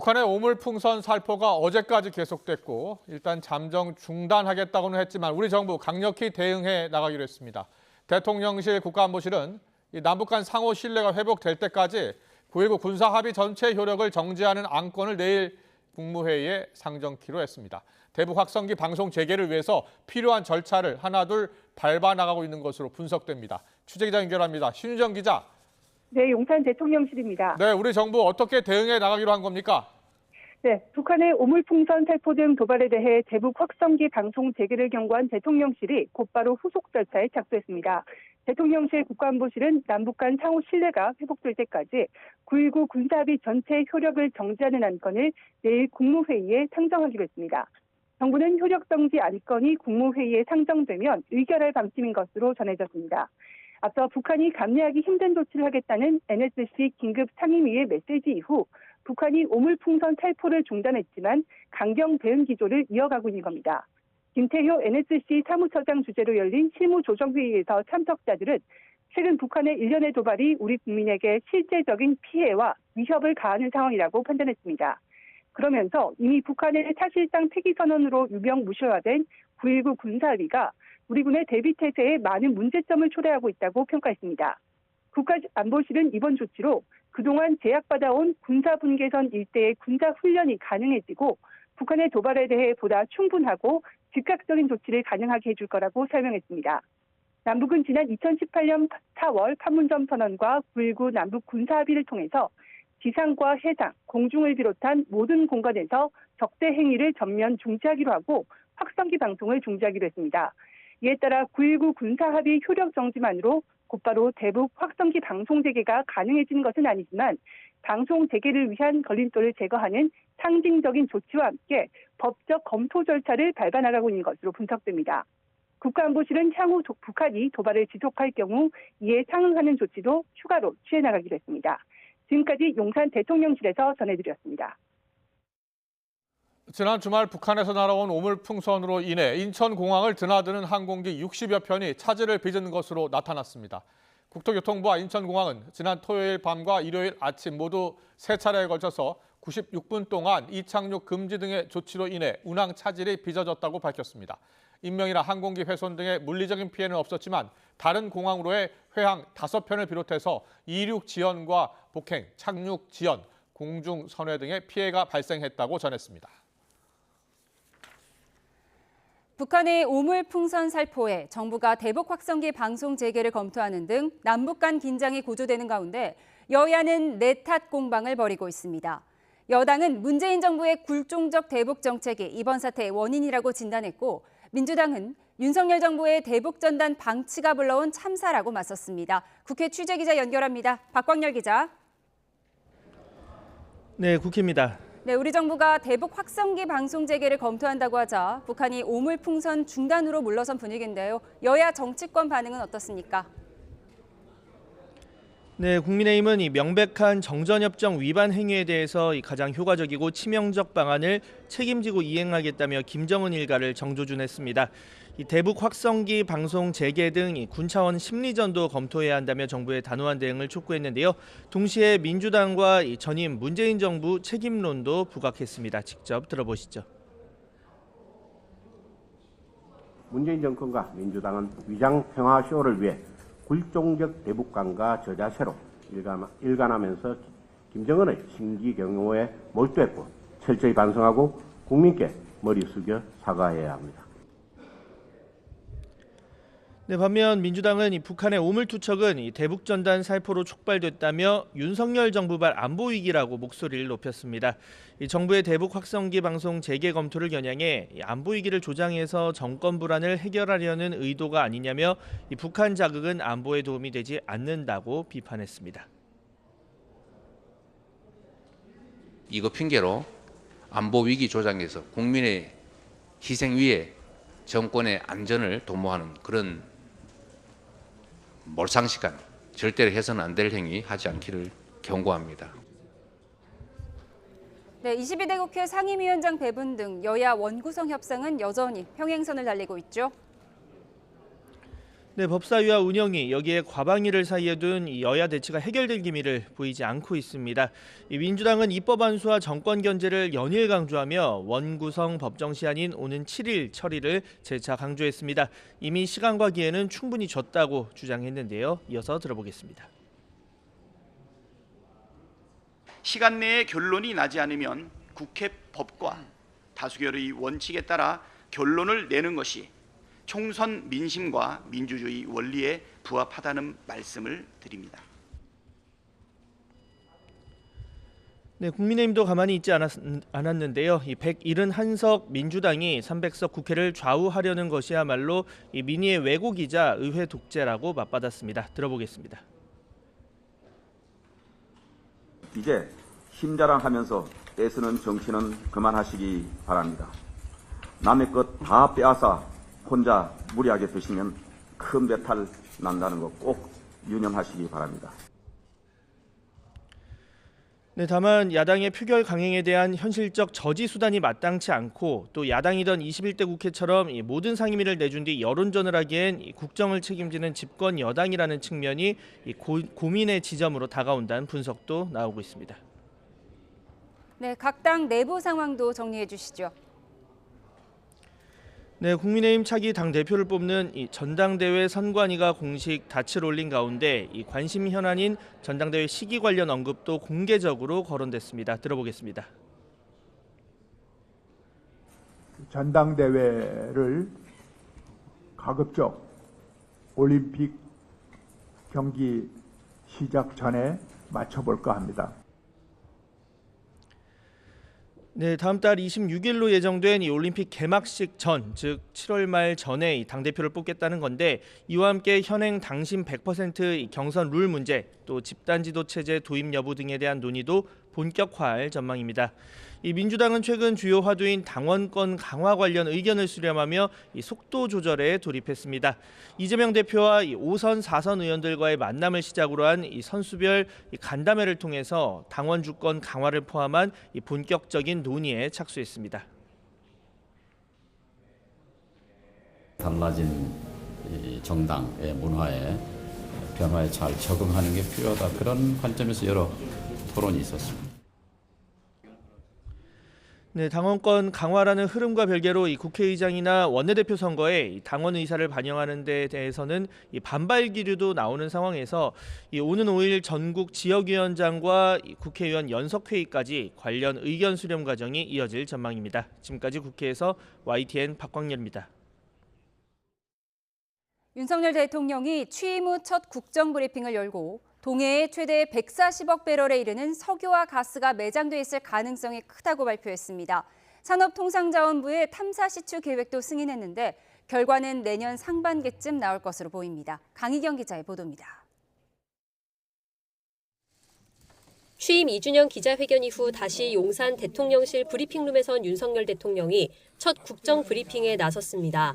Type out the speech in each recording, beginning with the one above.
북한의 오물풍선 살포가 어제까지 계속됐고 일단 잠정 중단하겠다고는 했지만 우리 정부 강력히 대응해 나가기로 했습니다. 대통령실 국가안보실은 남북 간 상호 신뢰가 회복될 때까지 9.19 군사합의 전체 효력을 정지하는 안건을 내일 국무회의에 상정키로 했습니다. 대북 확성기 방송 재개를 위해서 필요한 절차를 하나둘 밟아 나가고 있는 것으로 분석됩니다. 취재기자 연결합니다. 신유정 기자. 네, 용산 대통령실입니다. 네, 우리 정부 어떻게 대응해 나가기로 한 겁니까? 네, 북한의 오물풍선 살포 등 도발에 대해 대북 확성기 방송 재개를 경고한 대통령실이 곧바로 후속 절차에 착수했습니다. 대통령실 국가안보실은 남북 간 상호 신뢰가 회복될 때까지 9.19 군사합의 전체 효력을 정지하는 안건을 내일 국무회의에 상정하기로 했습니다. 정부는 효력 정지 안건이 국무회의에 상정되면 의결할 방침인 것으로 전해졌습니다. 앞서 북한이 감내하기 힘든 조치를 하겠다는 NSC 긴급 상임위의 메시지 이후 북한이 오물풍선 살포를 중단했지만 강경 대응 기조를 이어가고 있는 겁니다. 김태효 NSC 사무처장 주재로 열린 실무조정회의에서 참석자들은 최근 북한의 일련의 도발이 우리 국민에게 실제적인 피해와 위협을 가하는 상황이라고 판단했습니다. 그러면서 이미 북한의 사실상 폐기선언으로 유명무실화된 9.19 군사합의가 우리 군의 대비태세에 많은 문제점을 초래하고 있다고 평가했습니다. 국가안보실은 이번 조치로 그동안 제약받아온 군사분계선 일대의 군사훈련이 가능해지고 북한의 도발에 대해 보다 충분하고 즉각적인 조치를 가능하게 해줄 거라고 설명했습니다. 남북은 지난 2018년 4월 판문점 선언과 9.19 남북 군사합의를 통해서 지상과 해상, 공중을 비롯한 모든 공간에서 적대 행위를 전면 중지하기로 하고 확성기 방송을 중지하기로 했습니다. 이에 따라 9.19 군사합의 효력 정지만으로 곧바로 대북 확성기 방송 재개가 가능해지는 것은 아니지만 방송 재개를 위한 걸림돌을 제거하는 상징적인 조치와 함께 법적 검토 절차를 밟아 나가고 있는 것으로 분석됩니다. 국가안보실은 향후 북한이 도발을 지속할 경우 이에 상응하는 조치도 추가로 취해 나가기로 했습니다. 지금까지 용산 대통령실에서 전해드렸습니다. 지난 주말 북한에서 날아온 오물풍선으로 인해 인천공항을 드나드는 항공기 60여 편이 차질을 빚은 것으로 나타났습니다. 국토교통부와 인천공항은 지난 토요일 밤과 일요일 아침 모두 3차례에 걸쳐서 96분 동안 이착륙 금지 등의 조치로 인해 운항 차질이 빚어졌다고 밝혔습니다. 인명이나 항공기 훼손 등의 물리적인 피해는 없었지만 다른 공항으로의 회항 5편을 비롯해서 이륙 지연과 복행, 착륙 지연, 공중 선회 등의 피해가 발생했다고 전했습니다. 북한의 오물풍선 살포에 정부가 대북 확성기 방송 재개를 검토하는 등 남북 간 긴장이 고조되는 가운데 여야는 내탓 공방을 벌이고 있습니다. 여당은 문재인 정부의 굴종적 대북 정책이 이번 사태의 원인이라고 진단했고 민주당은 윤석열 정부의 대북 전단 방치가 불러온 참사라고 맞섰습니다. 국회 취재기자 연결합니다. 박광열 기자. 네, 국회입니다. 네, 우리 정부가 대북 확성기 방송 재개를 검토한다고 하자 북한이 오물풍선 중단으로 물러선 분위기인데요. 여야 정치권 반응은 어떻습니까? 네, 국민의힘은 이 명백한 정전협정 위반 행위에 대해서 가장 효과적이고 치명적 방안을 책임지고 이행하겠다며 김정은 일가를 정조준했습니다. 이 대북 확성기 방송 재개 등 군 차원 심리전도 검토해야 한다며 정부의 단호한 대응을 촉구했는데요. 동시에 민주당과 전임 문재인 정부 책임론도 부각했습니다. 직접 들어보시죠. 문재인 정권과 민주당은 위장 평화 쇼를 위해 굴종적 대북관과 저자세로 일관하면서 김정은의 신기 경호에 몰두했고 철저히 반성하고 국민께 머리 숙여 사과해야 합니다. 네, 반면 민주당은 북한의 오물투척은 대북 전단 살포로 촉발됐다며 윤석열 정부발 안보 위기라고 목소리를 높였습니다. 정부의 대북 확성기 방송 재개 검토를 겨냥해 안보 위기를 조장해서 정권 불안을 해결하려는 의도가 아니냐며 북한 자극은 안보에 도움이 되지 않는다고 비판했습니다. 이거 핑계로 안보 위기 조장에서 국민의 희생 위에 정권의 안전을 도모하는 그런 몰상식한 절대로 해서는 안 될 행위 하지 않기를 경고합니다. 네, 22대 국회 상임위원장 배분 등 여야 원구성 협상은 여전히 평행선을 달리고 있죠. 네, 법사위와 운영위 여기에 과방위를 사이에 둔 이 여야 대치가 해결될 기미를 보이지 않고 있습니다. 이 민주당은 입법 안수와 정권 견제를 연일 강조하며 원구성 법정 시한인 오는 7일 처리를 재차 강조했습니다. 이미 시간과 기회는 충분히 줬다고 주장했는데요. 이어서 들어보겠습니다. 시간 내에 결론이 나지 않으면 국회 법과 다수결의 원칙에 따라 결론을 내는 것이 총선 민심과 민주주의 원리에 부합하다는 말씀을 드립니다. 네, 국민의힘도 가만히 있지 않았는데요. 이 171석 민주당이 300석 국회를 좌우하려는 것이야말로 이 민의의 왜곡이자 의회 독재라고 맞받았습니다. 들어보겠습니다. 이제 힘자랑하면서 애쓰는 정치는 그만하시기 바랍니다. 남의 것 다 빼앗아 혼자 무리하게 드시면 큰 배탈 난다는 거 꼭 유념하시기 바랍니다. 네, 다만 야당의 표결 강행에 대한 현실적 저지 수단이 마땅치 않고 또 야당이던 21대 국회처럼 이 모든 상임위를 내준 뒤 여론전을 하기엔 이 국정을 책임지는 집권 여당이라는 측면이 이 고민의 지점으로 다가온다는 분석도 나오고 있습니다. 네, 각 당 내부 상황도 정리해 주시죠. 네, 국민의힘 차기 당 대표를 뽑는 이 전당대회 선관위가 공식 닻을 올린 가운데 이 관심 현안인 전당대회 시기 관련 언급도 공개적으로 거론됐습니다. 들어보겠습니다. 전당대회를 가급적 올림픽 경기 시작 전에 맞춰볼까 합니다. 네, 다음 달 26일로 예정된 이 올림픽 개막식 전, 즉 7월 말 전에 이 당대표를 뽑겠다는 건데 이와 함께 현행 당심 100% 경선 룰 문제, 또 집단지도 체제 도입 여부 등에 대한 논의도 본격화할 전망입니다. 이 민주당은 최근 주요 화두인 당원권 강화 관련 의견을 수렴하며 이 속도 조절에 돌입했습니다. 이재명 대표와 이 5선, 4선 의원들과의 만남을 시작으로 한 이 선수별 간담회를 통해서 당원 주권 강화를 포함한 이 본격적인 논의에 착수했습니다. 달라진 이 정당의 문화에 변화에 잘 적응하는 게 필요하다. 그런 관점에서 여러 토론이 있었습니다. 네, 당원권 강화라는 흐름과 별개로 이 국회의장이나 원내대표 선거에 이 당원 의사를 반영하는 데 대해서는 이 반발 기류도 나오는 상황에서 이 오는 5일 전국 지역위원장과 이 국회의원 연석회의까지 관련 의견 수렴 과정이 이어질 전망입니다. 지금까지 국회에서 YTN 박광렬입니다. 윤석열 대통령이 취임 후 첫 국정 브리핑을 열고 동해에 최대 140억 배럴에 이르는 석유와 가스가 매장돼 있을 가능성이 크다고 발표했습니다. 산업통상자원부의 탐사 시추 계획도 승인했는데 결과는 내년 상반기쯤 나올 것으로 보입니다. 강희경 기자의 보도입니다. 취임 2주년 기자회견 이후 다시 용산 대통령실 브리핑룸에선 윤석열 대통령이 첫 국정 브리핑에 나섰습니다.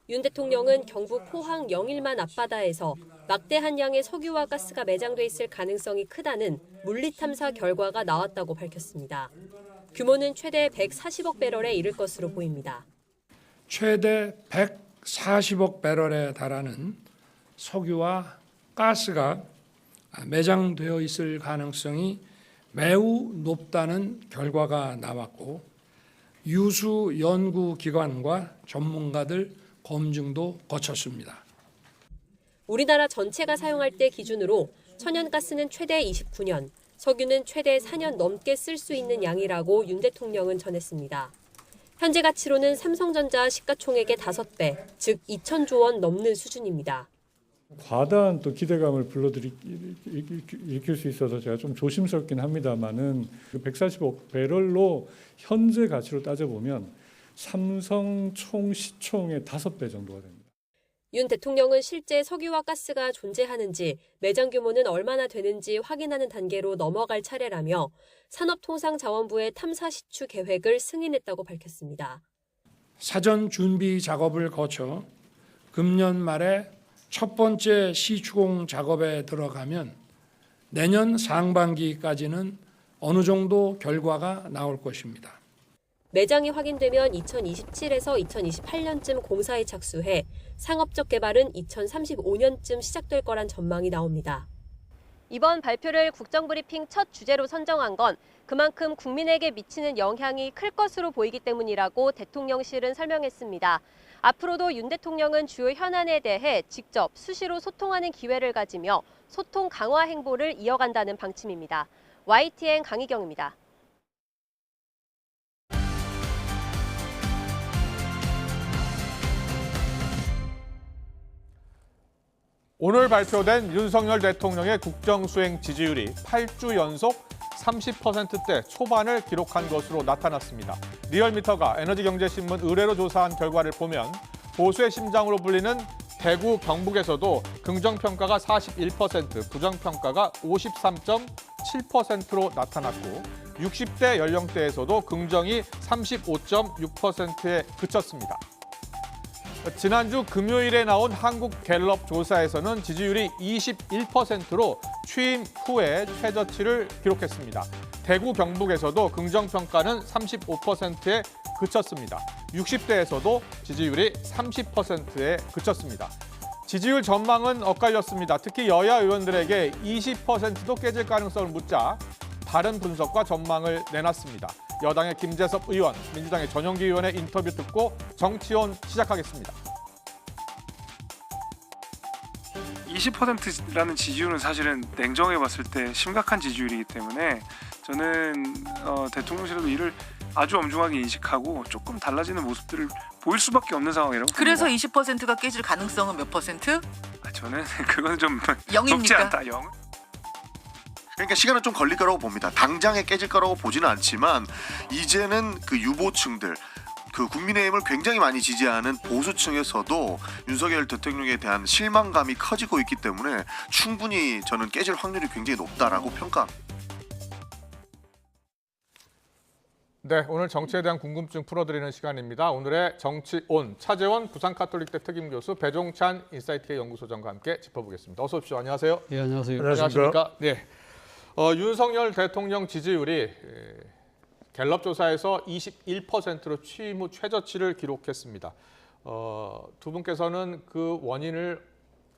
윤 대통령은 경북 포항 영일만 앞바다에서 막대한 양의 석유와 가스가 매장돼 있을 가능성이 크다는 물리탐사 결과가 나왔다고 밝혔습니다. 규모는 최대 140억 배럴에 이를 것으로 보입니다. 최대 140억 배럴에 달하는 석유와 가스가 매장되어 있을 가능성이 매우 높다는 결과가 나왔고 유수 연구기관과 전문가들 검증도 거쳤습니다. 우리나라 전체가 사용할 때 기준으로 천연가스는 최대 29년, 석유는 최대 4년 넘게 쓸 수 있는 양이라고 윤 대통령은 전했습니다. 현재 가치로는 삼성전자 시가총액의 5배, 즉 2천조 원 넘는 수준입니다. 과다한 또 기대감을 일으킬 수 있어서 제가 좀 조심스럽긴 합니다만은 140억 배럴로 현재 가치로 따져보면 삼성 총 시총의 5배 정도가 됩니다. 윤 대통령은 실제 석유와 가스가 존재하는지, 매장 규모는 얼마나 되는지 확인하는 단계로 넘어갈 차례라며 산업통상자원부의 탐사 시추 계획을 승인했다고 밝혔습니다. 사전 준비 작업을 거쳐 금년 말에 첫 번째 시추공 작업에 들어가면 내년 상반기까지는 어느 정도 결과가 나올 것입니다. 매장이 확인되면 2027에서 2028년쯤 공사에 착수해 상업적 개발은 2035년쯤 시작될 거란 전망이 나옵니다. 이번 발표를 국정브리핑 첫 주제로 선정한 건 그만큼 국민에게 미치는 영향이 클 것으로 보이기 때문이라고 대통령실은 설명했습니다. 앞으로도 윤 대통령은 주요 현안에 대해 직접 수시로 소통하는 기회를 가지며 소통 강화 행보를 이어간다는 방침입니다. YTN 강희경입니다. 오늘 발표된 윤석열 대통령의 국정수행 지지율이 8주 연속 30%대 초반을 기록한 것으로 나타났습니다. 리얼미터가 에너지경제신문 의뢰로 조사한 결과를 보면 보수의 심장으로 불리는 대구, 경북에서도 긍정평가가 41%, 부정평가가 53.7%로 나타났고 60대 연령대에서도 긍정이 35.6%에 그쳤습니다. 지난주 금요일에 나온 한국갤럽 조사에서는 지지율이 21%로 취임 후에 최저치를 기록했습니다. 대구, 경북에서도 긍정평가는 35%에 그쳤습니다. 60대에서도 지지율이 30%에 그쳤습니다. 지지율 전망은 엇갈렸습니다. 특히 여야 의원들에게 20%도 깨질 가능성을 묻자 다른 분석과 전망을 내놨습니다. 여당의 김재섭 의원, 민주당의 전용기 의원의 인터뷰 듣고 정치온 시작하겠습니다. 20%라는 지지율은 사실은 냉정해 봤을 때 심각한 지지율이기 때문에 저는 대통령실도 이를 아주 엄중하게 인식하고 조금 달라지는 모습들을 보일 수밖에 없는 상황이라고 봅니다. 그래서 20%가 깨질 가능성은 몇 %? 저는 그건 좀 영입니까? 높지 않다. 그러니까 시간은 좀 걸릴 거라고 봅니다. 당장에 깨질 거라고 보지는 않지만 이제는 그 유보층들, 그 국민의힘을 굉장히 많이 지지하는 보수층에서도 윤석열 대통령에 대한 실망감이 커지고 있기 때문에 충분히 저는 깨질 확률이 굉장히 높다라고 평가합니다. 네, 오늘 정치에 대한 궁금증 풀어드리는 시간입니다. 오늘의 정치온, 차재원 부산카톨릭대 특임교수, 배종찬 인사이트K 연구소장과 함께 짚어보겠습니다. 어서 오십시오. 안녕하세요. 네, 안녕하세요. 안녕하십니까. 네, 윤석열 대통령 지지율이 갤럽 조사에서 21%로 취임 후 최저치를 기록했습니다. 두 분께서는 그 원인을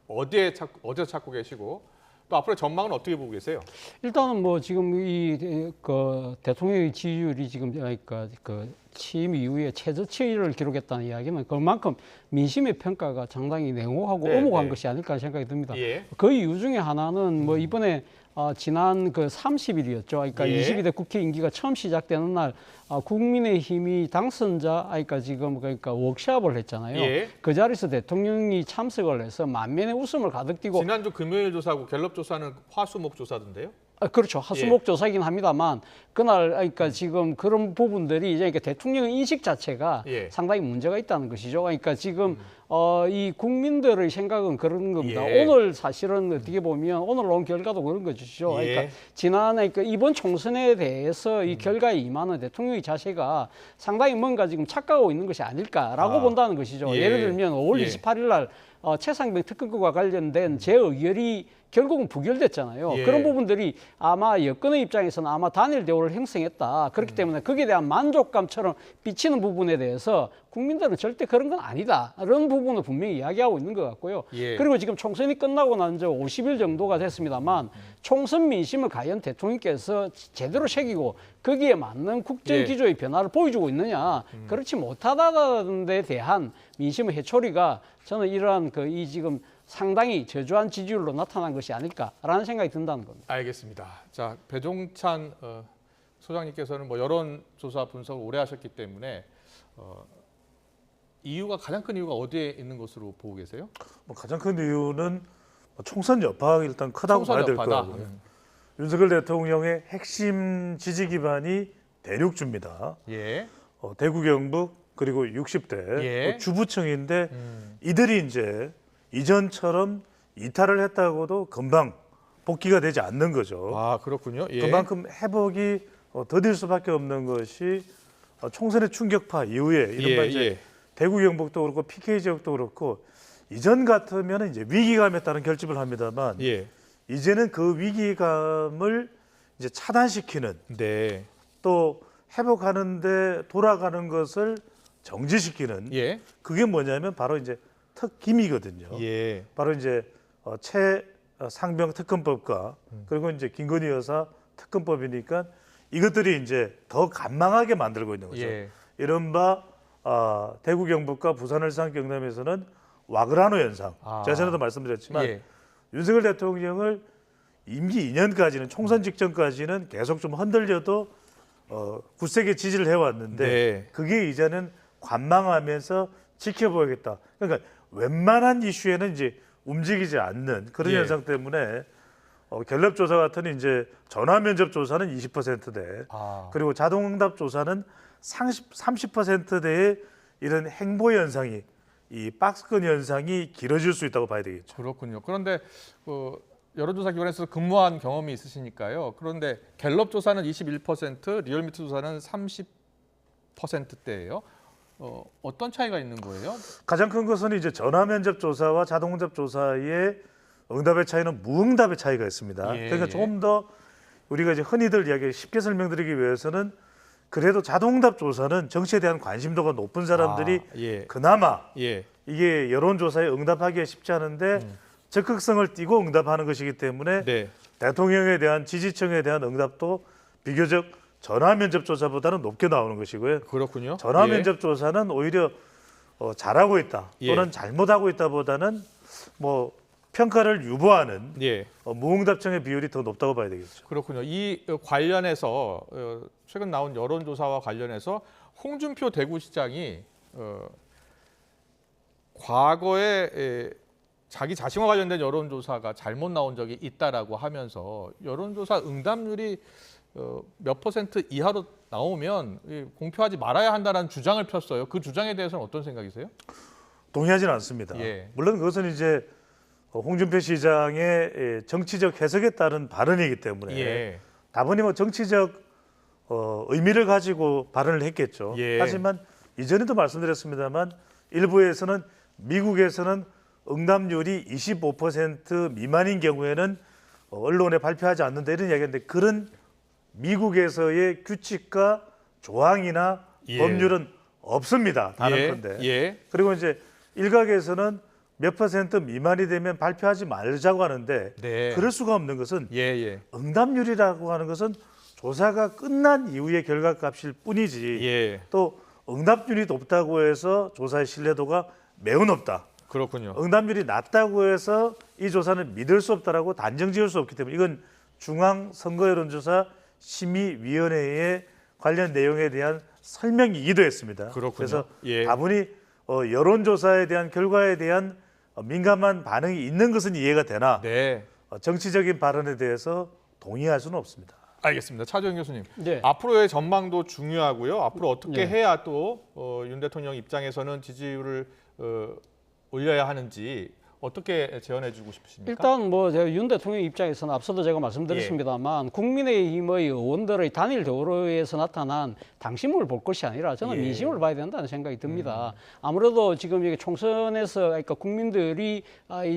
어디서 찾고 계시고 또 앞으로의 전망은 어떻게 보고 계세요? 일단은 뭐 지금 대통령의 지지율이 지금 취임 이후에 최저치를 기록했다는 이야기는 그만큼 민심의 평가가 상당히 냉혹하고 엄혹한 것이 아닐까 생각이 듭니다. 예. 그 이유 중에 하나는 뭐 이번에 지난 30일이었죠. 그러니까 22대 국회 임기가 처음 시작되는 날 국민의힘이 당선자 그러니까 워크숍을 했잖아요. 예. 그 자리에서 대통령이 참석을 해서 만면에 웃음을 가득 띠고 지난주 금요일 조사하고 갤럽 조사는 화수목 조사던데요? 그렇죠. 화수목 조사이긴 합니다만 그날 지금 그런 부분들이 이제 대통령의 인식 자체가 상당히 문제가 있다는 것이죠. 그러니까 지금 이 국민들의 생각은 그런 겁니다. 오늘 사실은 어떻게 보면 오늘 나온 결과도 그런 것이죠. 그러니까 지난해 이번 총선에 대해서 이 결과에 임하는 대통령의 자세가 상당히 뭔가 지금 착각하고 있는 것이 아닐까라고 본다는 것이죠. 예를 들면 5월 28일 날 최상병 특검과 관련된 재의결이 결국은 부결됐잖아요. 그런 부분들이 아마 여권의 입장에서는 아마 단일 대우를 형성했다. 그렇기 때문에 거기에 대한 만족감처럼 비치는 부분에 대해서 국민들은 절대 그런 건 아니다. 이런 부분을 분명히 이야기하고 있는 것 같고요. 그리고 지금 총선이 끝나고 난 지 50일 정도가 됐습니다만 총선 민심을 과연 대통령께서 제대로 새기고 거기에 맞는 국정 기조의 변화를 보여주고 있느냐. 그렇지 못하다는 데 대한 민심의 해초리가 저는 이러한 이 지금 상당히 저조한 지지율로 나타난 것이 아닐까라는 생각이 든다는 겁니다. 알겠습니다. 자, 배종찬 소장님께서는 뭐 여론조사 분석을 오래 하셨기 때문에 가장 큰 이유가 어디에 있는 것으로 보고 계세요? 가장 큰 이유는 총선 여파가 일단 크다고 봐야 될 거고요. 윤석열 대통령의 핵심 지지 기반이 대륙주입니다. 대구, 경북 그리고 60대 주부층인데 이들이 이제 이전처럼 이탈을 했다고도 금방 복귀가 되지 않는 거죠. 아, 그렇군요. 그만큼 회복이 더딜 수밖에 없는 것이 총선의 충격파 이후에 이른바 이제 대구 경북도 그렇고 PK 지역도 그렇고 이전 같으면 이제 위기감에 따른 결집을 합니다만 이제는 그 위기감을 이제 차단시키는 또 회복하는데 돌아가는 것을 정지시키는 그게 뭐냐면 바로 이제 특김이거든요. 바로 이제 최상병 특검법과 그리고 이제 김건희 여사 특검법이니까 이것들이 이제 더 간망하게 만들고 있는 거죠. 이른바 대구 경북과 부산 울산 경남에서는 와그라노 현상. 제가 전에도 말씀드렸지만 윤석열 대통령을 임기 2년까지는 총선 직전까지는 계속 좀 흔들려도 굳세게 지지를 해왔는데 그게 이제는 관망하면서 지켜보겠다. 그러니까 웬만한 이슈에는 이제 움직이지 않는 그런 현상 때문에 갤럽 조사 같은 이제 전화 면접 조사는 20%대 그리고 자동응답 조사는 30%대의 이런 행보 현상이 이 박스권 현상이 길어질 수 있다고 봐야 되겠죠. 그렇군요. 그런데 여론조사 기관에서 근무한 경험이 있으시니까요. 그런데 갤럽 조사는 21%, 리얼미터 조사는 30%대예요. 어떤 차이가 있는 거예요? 가장 큰 것은 이제 전화 면접 조사와 자동응답 조사의 응답의 차이는 무응답의 차이가 있습니다. 그러니까 조금 더 우리가 이제 흔히들 이야기 쉽게 설명드리기 위해서는 그래도 자동응답 조사는 정치에 대한 관심도가 높은 사람들이 그나마 이게 여론조사에 응답하기가 쉽지 않은데 적극성을 띠고 응답하는 것이기 때문에 대통령에 대한 지지층에 대한 응답도 비교적 전화 면접 조사보다는 높게 나오는 것이고요. 그렇군요. 전화 면접 조사는 오히려 잘하고 있다 또는 잘못하고 있다보다는 뭐 평가를 유보하는 무응답층의 비율이 더 높다고 봐야 되겠죠. 그렇군요. 이 관련해서 최근 나온 여론조사와 관련해서 홍준표 대구시장이 과거에 자기 자신과 관련된 여론조사가 잘못 나온 적이 있다라고 하면서 여론조사 응답률이 몇 퍼센트 이하로 나오면 공표하지 말아야 한다는 주장을 폈어요. 그 주장에 대해서는 어떤 생각이세요? 동의하지는 않습니다. 물론 그것은 이제 홍준표 시장의 정치적 해석에 따른 발언이기 때문에 다분히 뭐 정치적 의미를 가지고 발언을 했겠죠. 하지만 이전에도 말씀드렸습니다만 일부에서는 미국에서는 응답률이 25% 미만인 경우에는 언론에 발표하지 않는다 이런 이야기인데 그런 미국에서의 규칙과 조항이나 법률은 없습니다. 다른건데. 그리고 이제 일각에서는 몇 퍼센트 미만이 되면 발표하지 말자고 하는데 그럴 수가 없는 것은 응답률이라고 하는 것은 조사가 끝난 이후의 결과값일 뿐이지 또 응답률이 높다고 해서 조사의 신뢰도가 매우 높다. 그렇군요. 응답률이 낮다고 해서 이 조사는 믿을 수 없다라고 단정 지을 수 없기 때문에 이건 중앙선거여론조사 심의위원회의 관련 내용에 대한 설명이기도 했습니다. 그렇군요. 그래서 다분히 여론조사에 대한 결과에 대한 민감한 반응이 있는 것은 이해가 되나 정치적인 발언에 대해서 동의할 수는 없습니다. 알겠습니다. 차주영 교수님, 앞으로의 전망도 중요하고요. 앞으로 어떻게 해야 또 윤 대통령 입장에서는 지지율을 올려야 하는지 어떻게 제언해주고 싶으십니까? 일단 뭐 윤 대통령 입장에서는 앞서도 제가 말씀드렸습니다만 국민의힘의 의원들의 단일 대우로에서 나타난 당심을 볼 것이 아니라 저는 민심을 봐야 된다는 생각이 듭니다. 아무래도 지금 이게 총선에서 그러니까 국민들이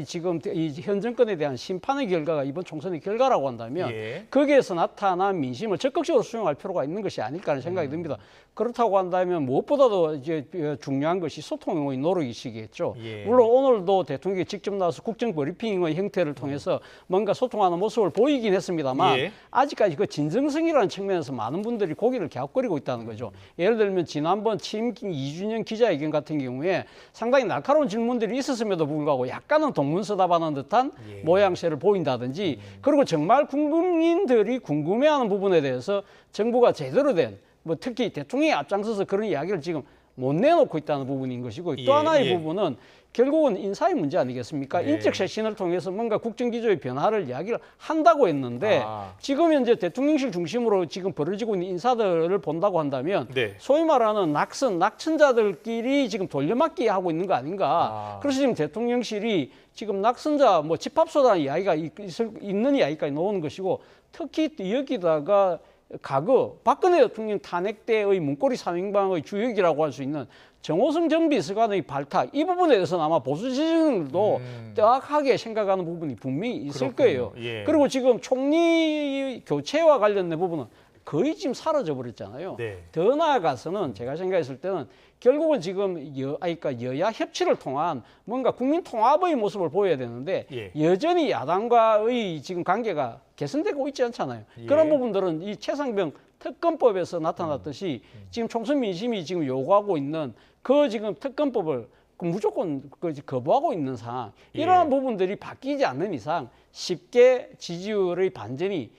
지금 현 정권에 대한 심판의 결과가 이번 총선의 결과라고 한다면 거기에서 나타난 민심을 적극적으로 수용할 필요가 있는 것이 아닐까 하는 생각이 듭니다. 그렇다고 한다면 무엇보다도 이제 중요한 것이 소통의 노력이시겠죠. 물론 오늘도 대통령이 직접 나와서 국정 브리핑의 형태를 통해서 뭔가 소통하는 모습을 보이긴 했습니다만 아직까지 그 진정성이라는 측면에서 많은 분들이 고개를 갸웃거리고 있다는 거죠. 예를 들면 지난번 취임 2주년 기자회견 같은 경우에 상당히 날카로운 질문들이 있었음에도 불구하고 약간은 동문서답하는 듯한 모양새를 보인다든지 그리고 정말 국민들이 궁금해하는 부분에 대해서 정부가 제대로 된 뭐 특히 대통령이 앞장서서 그런 이야기를 지금 못 내놓고 있다는 부분인 것이고 또 하나의 부분은 결국은 인사의 문제 아니겠습니까? 인적 쇄신을 통해서 뭔가 국정기조의 변화를 이야기를 한다고 했는데 지금 현재 대통령실 중심으로 지금 벌어지고 있는 인사들을 본다고 한다면 소위 말하는 낙선자들끼리 지금 돌려막기 하고 있는 거 아닌가. 그래서 지금 대통령실이 지금 낙선자 뭐 집합소라는 이야기가 있는 이야기까지 나오는 것이고 특히 여기다가 과거 박근혜 대통령 탄핵 때의 문고리 3인방의 주역이라고 할 수 있는 정호성 전 비서관의 발탁 이 부분에 대해서는 아마 보수 지지층들도 정확하게 생각하는 부분이 분명히 있을 거예요. 그리고 지금 총리 교체와 관련된 부분은 거의 지금 사라져 버렸잖아요. 네. 더 나아가서는 제가 생각했을 때는 결국은 지금 그러니까 여야 협치를 통한 뭔가 국민 통합의 모습을 보여야 되는데 여전히 야당과의 지금 관계가 개선되고 있지 않잖아요. 그런 부분들은 이 최상병 특검법에서 나타났듯이 지금 총선 민심이 지금 요구하고 있는 그 지금 특검법을 무조건 거부하고 있는 상황, 이러한 부분들이 바뀌지 않는 이상 쉽게 지지율의 반전이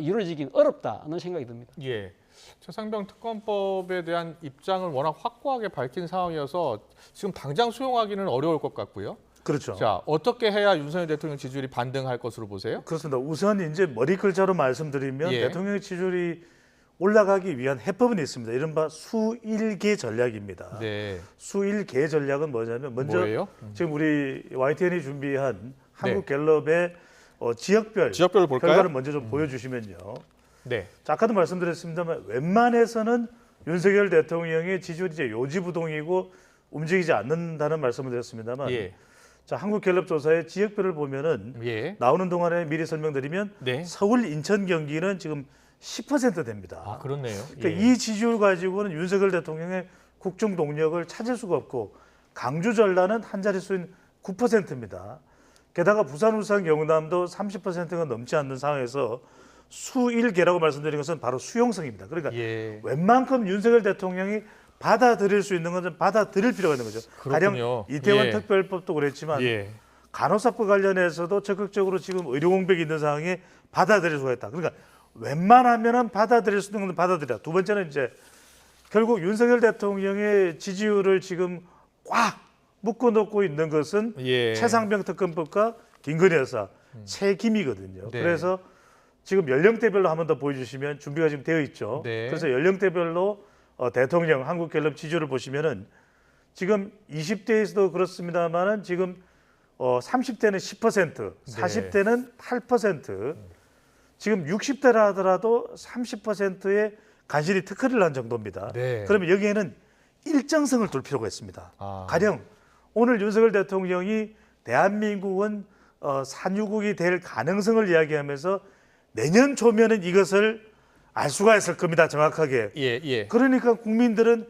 이루어지긴 어렵다는 생각이 듭니다. 예. 최상병 특검법에 대한 입장을 워낙 확고하게 밝힌 상황이어서 지금 당장 수용하기는 어려울 것 같고요. 그렇죠. 자, 어떻게 해야 윤석열 대통령 지지율이 반등할 것으로 보세요? 그렇습니다. 우선 이제 머리 글자로 말씀드리면 대통령의 지지율이 올라가기 위한 해법은 있습니다. 이른바 수일계 전략입니다. 수일계 전략은 뭐냐면 먼저 뭐예요? 지금 우리 YTN이 준비한 한국갤럽의 지역별을 볼까요? 결과를 먼저 좀 보여주시면요. 자, 아까도 말씀드렸습니다만 웬만해서는 윤석열 대통령의 지지율이 이제 요지부동이고 움직이지 않는다는 말씀을 드렸습니다만 자, 한국갤럽 조사의 지역별을 보면은 나오는 동안에 미리 설명드리면 서울, 인천, 경기는 지금 10% 됩니다. 아, 그렇네요. 그러니까 이 지지율 가지고는 윤석열 대통령의 국정 동력을 찾을 수가 없고 강주 전라는 한 자릿수인 9%입니다. 게다가 부산, 울산, 경남도 30%가 넘지 않는 상황에서 수일계라고 말씀드린 것은 바로 수용성입니다. 그러니까 웬만큼 윤석열 대통령이 받아들일 수 있는 것은 받아들일 필요가 있는 거죠. 가령 이태원 특별법도 그랬지만 간호사법 관련해서도 적극적으로 지금 의료 공백이 있는 상황에 받아들일 수가 있다. 그러니까 웬만하면은 받아들일 수 있는 건 받아들여. 두 번째는 이제 결국 윤석열 대통령의 지지율을 지금 꽉 묶어놓고 있는 것은 최상병 특검법과 김건희 여사 책임이거든요. 그래서 지금 연령대별로 한 번 더 보여주시면 준비가 지금 되어 있죠. 그래서 연령대별로 대통령 한국갤럽 지지율을 보시면은 지금 20대에서도 그렇습니다만은 지금 30대는 10%, 40대는 8%, 지금 60대라 하더라도 30%의 간신히 특허를 난 정도입니다. 그러면 여기에는 일정성을 둘 필요가 있습니다. 가령 오늘 윤석열 대통령이 대한민국은 산유국이 될 가능성을 이야기하면서 내년 초면은 이것을 알 수가 있을 겁니다. 정확하게. 그러니까 국민들은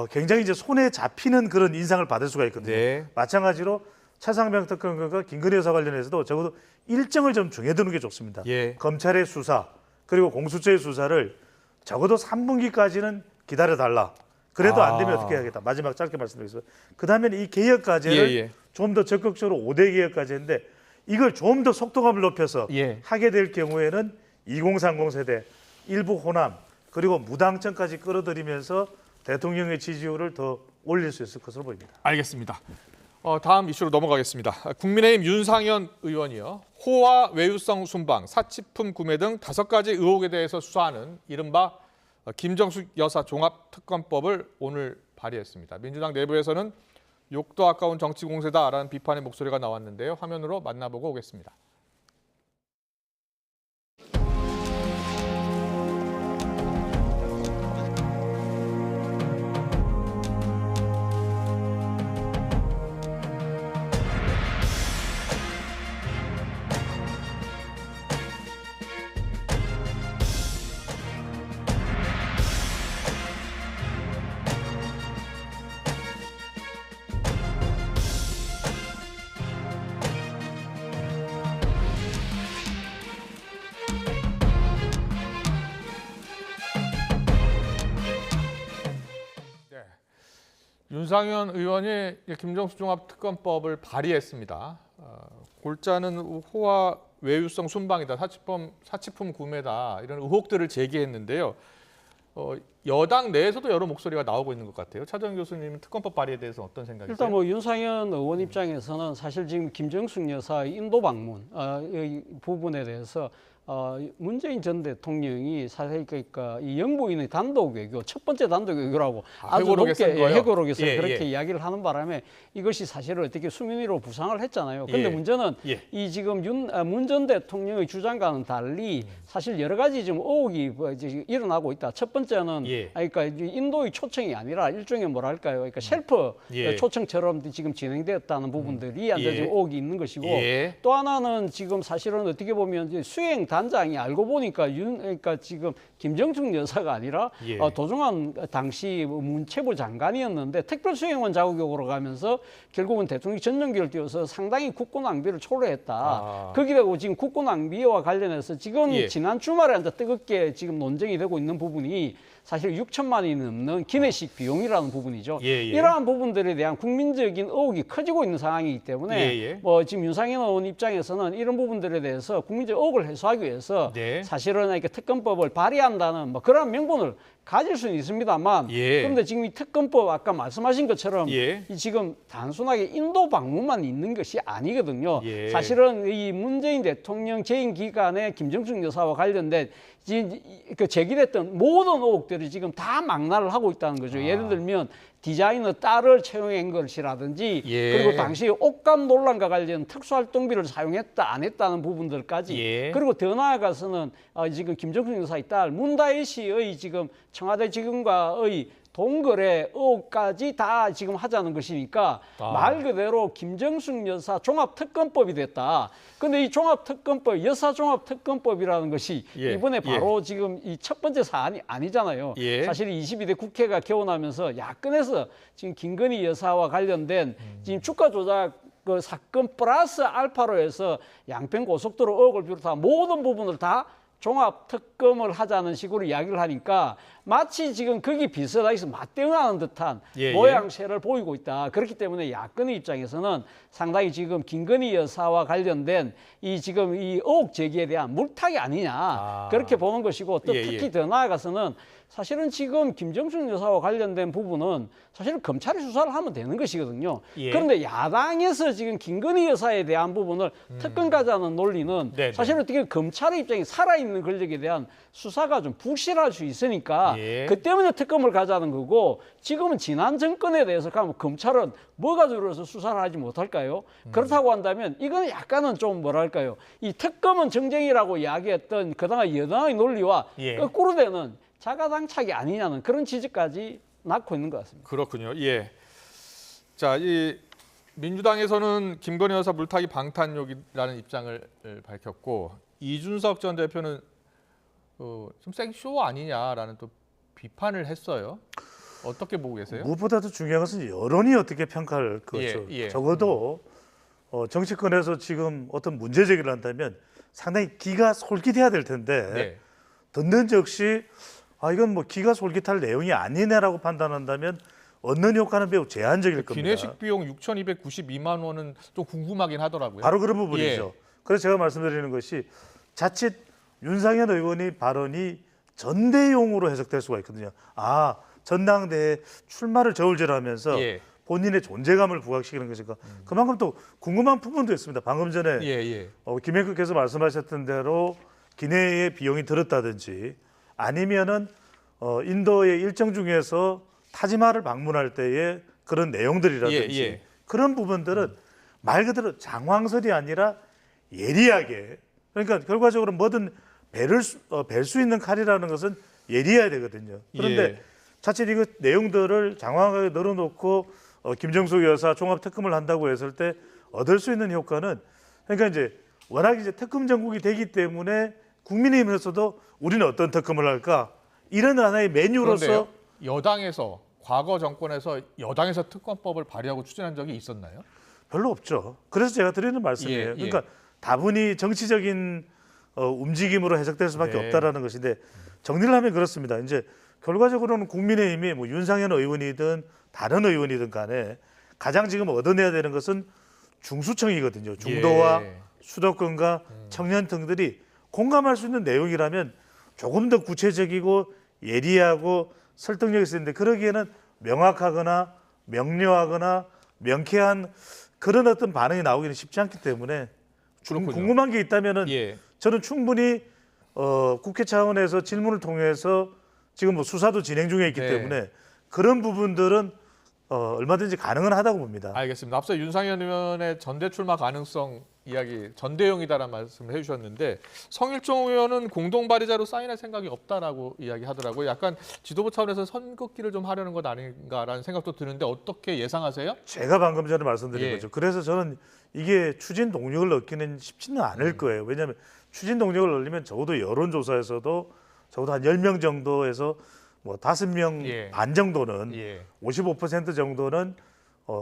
굉장히 이제 손에 잡히는 그런 인상을 받을 수가 있거든요. 마찬가지로 최상병 특검과 김건희 여사 관련해서도 적어도 일정을 좀 정해두는 게 좋습니다. 검찰의 수사 그리고 공수처의 수사를 적어도 3분기까지는 기다려달라. 그래도 안 되면 어떻게 해야겠다. 마지막 짧게 말씀드리겠습니다. 그다음에 이 개혁 과제를 좀 더 적극적으로 5대 개혁 과제인데 이걸 좀 더 속도감을 높여서 하게 될 경우에는 2030 세대, 일부 호남 그리고 무당층까지 끌어들이면서 대통령의 지지율을 더 올릴 수 있을 것으로 보입니다. 알겠습니다. 다음 이슈로 넘어가겠습니다. 국민의힘 윤상현 의원이요. 호화 외유성 순방, 사치품 구매 등 5가지 의혹에 대해서 수사하는 이른바 김정숙 여사 종합특검법을 오늘 발의했습니다. 민주당 내부에서는 욕도 아까운 정치 공세다라는 비판의 목소리가 나왔는데요. 화면으로 만나보고 오겠습니다. 윤상현 의원이 김정숙 종합특검법을 발의했습니다. 골자는 호화 외유성 순방이다, 사치품 구매다 이런 의혹들을 제기했는데요. 여당 내에서도 여러 목소리가 나오고 있는 것 같아요. 차정 교수님 특검법 발의에 대해서 어떤 생각이세요? 일단 뭐 윤상현 의원 입장에서는 사실 지금 김정숙 여사의 인도 방문 이 부분에 대해서 문재인 전 대통령이 사실 그러니까 이 영부인의 단독 외교, 첫 번째 단독 외교라고 아주 높게 회고록에서 그렇게 이야기를 하는 바람에 이것이 사실은 어떻게 수면 위로 부상을 했잖아요. 그런데 문제는 이 지금 문 전 대통령의 주장과는 달리 사실 여러 가지 지금 의혹이 일어나고 있다. 첫 번째는 그러니까 인도의 초청이 아니라 일종의 뭐랄까요, 그러니까 셀프 초청처럼 지금 진행되었다는 부분들이 지금 의혹이 있는 것이고 또 하나는 지금 사실은 어떻게 보면 수행 단장이 알고 보니까 그러니까 지금 김정숙 여사가 아니라 예. 도종환 당시 문체부 장관이었는데 특별수행원 자구역으로 가면서 결국은 대통령 전용기를 띄워서 상당히 국고 낭비를 초래했다. 거기다가 지금 국고 낭비와 관련해서 지금 예. 지난 주말에 이제 뜨겁게 지금 논쟁이 되고 있는 부분이 사실 6천만 원이 넘는 기내식 비용이라는 부분이죠. 이러한 부분들에 대한 국민적인 의혹이 커지고 있는 상황이기 때문에 뭐 지금 윤상현 의원 입장에서는 이런 부분들에 대해서 국민적 의혹을 해소하기 위해서 사실은 이렇게 특검법을 발의한다는 뭐 그런 명분을 가질 수는 있습니다만 그런데 지금 이 특검법 아까 말씀하신 것처럼 이 지금 단순하게 인도 방문만 있는 것이 아니거든요. 사실은 이 문재인 대통령 재임 기간에 김정숙 여사와 관련된 그 제기됐던 모든 의혹들이 지금 다 망라를 하고 있다는 거죠. 예를 들면 디자이너 딸을 채용한 것이라든지 그리고 당시 옷감 논란과 관련 특수활동비를 사용했다 안 했다는 부분들까지 그리고 더 나아가서는 지금 김정숙 여사의 딸 문다혜 씨의 지금 청와대 직원과의 동거래 의혹까지 다 지금 하자는 것이니까 말 그대로 김정숙 여사 종합특검법이 됐다. 근데 이 종합특검법, 여사종합특검법이라는 것이 이번에 바로 지금 이 첫 번째 사안이 아니잖아요. 사실 22대 국회가 개원하면서 야권에서 지금 김건희 여사와 관련된 지금 주가 조작 그 사건 플러스 알파로 해서 양평 고속도로 의혹을 비롯한 모든 부분을 다 종합특검을 하자는 식으로 이야기를 하니까 마치 지금 거기 비슷하게 맞대응하는 듯한 모양새를 보이고 있다. 그렇기 때문에 야권의 입장에서는 상당히 지금 김건희 여사와 관련된 이 지금 이 의혹 제기에 대한 물타기 아니냐 그렇게 보는 것이고 또 특히 더 나아가서는 사실은 지금 김정숙 여사와 관련된 부분은 사실은 검찰이 수사를 하면 되는 것이거든요. 그런데 야당에서 지금 김건희 여사에 대한 부분을 특검 가자는 논리는 사실은 어떻게 검찰의 입장이 살아있는 권력에 대한 수사가 좀 부실할 수 있으니까 그 때문에 특검을 가자는 거고 지금은 지난 정권에 대해서 가면 검찰은 뭐가 줄여서 수사를 하지 못할까요? 그렇다고 한다면 이거는 약간은 좀 뭐랄까요? 이 특검은 정쟁이라고 이야기했던 그동안 여당의 논리와 거꾸로 되는 자가당착이 아니냐는 그런 지적까지 낳고 있는 것 같습니다. 그렇군요. 자, 이 민주당에서는 김건희 여사 물타기 방탄용이라는 입장을 밝혔고 이준석 전 대표는 좀 생쇼 아니냐라는 또 비판을 했어요. 어떻게 보고 계세요? 무엇보다도 중요한 것은 여론이 어떻게 평가할 거죠. 적어도 정치권에서 지금 어떤 문제 제기를 한다면 상당히 기가 솔깃해야 될 텐데 듣는 즉시 이건 뭐 기가 솔깃할 내용이 아니네라고 판단한다면 얻는 효과는 매우 제한적일 겁니다. 기내식 비용 6,292만 원은 좀 궁금하긴 하더라고요. 바로 그런 부분이죠. 그래서 제가 말씀드리는 것이 자칫 윤상현 의원의 발언이 전대용으로 해석될 수가 있거든요. 전당대회 출마를 저울질하면서 본인의 존재감을 부각시키는 것인가. 그만큼 또 궁금한 부분도 있습니다. 방금 전에 김행국께서 말씀하셨던 대로 기내의 비용이 들었다든지 아니면은 인도의 일정 중에서 타지마를 방문할 때의 그런 내용들이라든지 그런 부분들은 말 그대로 장황설이 아니라 예리하게 그러니까 결과적으로 뭐든 벨 수 있는 칼이라는 것은 예리해야 되거든요. 그런데 자칫 이거 내용들을 장황하게 늘어놓고 김정숙 여사 종합특검을 한다고 했을 때 얻을 수 있는 효과는 그러니까 이제 워낙 이제 특검 전국이 되기 때문에 국민의힘에서도 우리는 어떤 특검을 할까 이런 하나의 메뉴로서 그런데요? 여당에서 과거 정권에서 여당에서 특검법을 발의하고 추진한 적이 있었나요? 별로 없죠. 그래서 제가 드리는 말씀이에요. 그러니까 다분히 정치적인 움직임으로 해석될 수밖에 없다라는 것인데 정리를 하면 그렇습니다. 이제 결과적으로는 국민의힘이 뭐 윤상현 의원이든 다른 의원이든 간에 가장 지금 얻어내야 되는 것은 중수청이거든요. 중도와 수도권과 청년층들이 공감할 수 있는 내용이라면 조금 더 구체적이고 예리하고 설득력이 있는데 그러기에는 명확하거나 명료하거나 명쾌한 그런 어떤 반응이 나오기는 쉽지 않기 때문에 궁금한 게 있다면은 저는 충분히 국회 차원에서 질문을 통해서 지금 뭐 수사도 진행 중에 있기 때문에 그런 부분들은 얼마든지 가능은 하다고 봅니다. 알겠습니다. 앞서 윤상현 의원의 전대 출마 가능성 이야기 전대용이다라는 말씀을 해주셨는데 성일종 의원은 공동 발의자로 사인할 생각이 없다라고 이야기하더라고요. 약간 지도부 차원에서 선긋기를 좀 하려는 것 아닌가라는 생각도 드는데 어떻게 예상하세요? 제가 방금 전에 말씀드린 예. 거죠. 그래서 저는 이게 추진 동력을 얻기는 쉽지는 않을 거예요. 왜냐하면 추진 동력을 얻으면 적어도 여론조사에서도 적어도 한 10명 정도에서 뭐 5명 반 정도는 55% 정도는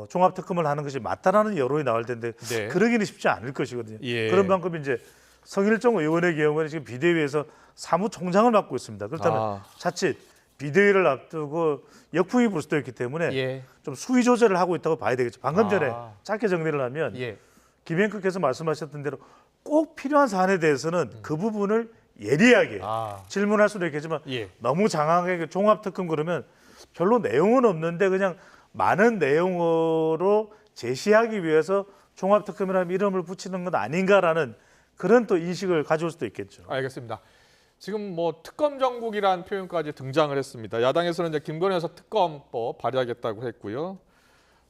종합특검을 하는 것이 맞다라는 여론이 나올 텐데 그러기는 쉽지 않을 것이거든요. 그런 만큼 이제 성일종 의원의 경우는 지금 비대위에서 사무총장을 맡고 있습니다. 그렇다면 자칫 비대위를 앞두고 역풍이 불 수도 있기 때문에 좀 수위 조절을 하고 있다고 봐야 되겠죠. 방금 전에 짧게 정리를 하면 김행국께서 말씀하셨던 대로 꼭 필요한 사안에 대해서는 그 부분을 예리하게 질문할 수도 있겠지만 너무 장황하게 종합특검 그러면 별로 내용은 없는데 그냥 많은 내용으로 제시하기 위해서 종합특검이라는 이름을 붙이는 것 아닌가라는 그런 또 인식을 가져올 수도 있겠죠. 알겠습니다. 지금 뭐 특검 정국이라는 표현까지 등장을 했습니다. 야당에서는 이제 김건희 여사 특검법 발의하겠다고 했고요.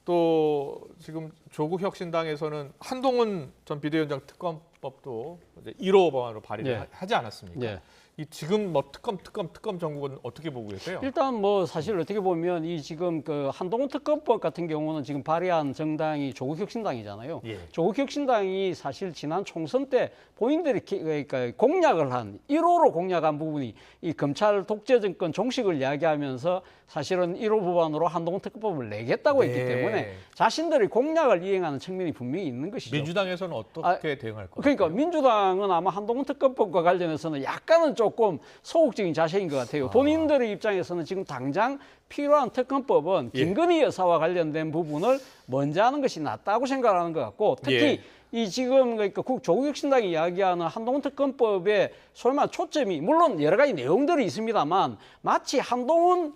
또 지금 조국혁신당에서는 한동훈 전 비대위원장 특검법도 이제 1호 법안으로 발의를 하지 않았습니까? 이 지금 뭐 특검 정국은 어떻게 보고 계세요? 일단 뭐 사실 어떻게 보면 이 지금 그 한동훈 특검법 같은 경우는 지금 발의한 정당이 조국혁신당이잖아요. 조국혁신당이 사실 지난 총선 때 본인들이 그러니까 공약을 한 1호로 공약한 부분이 이 검찰 독재 정권 종식을 이야기하면서 사실은 1호 법안으로 한동훈 특검법을 내겠다고 했기 때문에 자신들이 공약을 이행하는 측면이 분명히 있는 것이죠. 민주당에서는 어떻게 대응할 거예요? 그러니까 민주당은 아마 한동훈 특검법과 관련해서는 약간은 조금 소극적인 자세인 것 같아요. 본인들의 입장에서는 지금 당장 필요한 특검법은 김건희 여사와 관련된 부분을 먼저 하는 것이 낫다고 생각하는 것 같고 특히 이 지금 그러니까 조국혁신당이 이야기하는 한동훈 특검법의 소위 초점이 물론 여러 가지 내용들이 있습니다만 마치 한동훈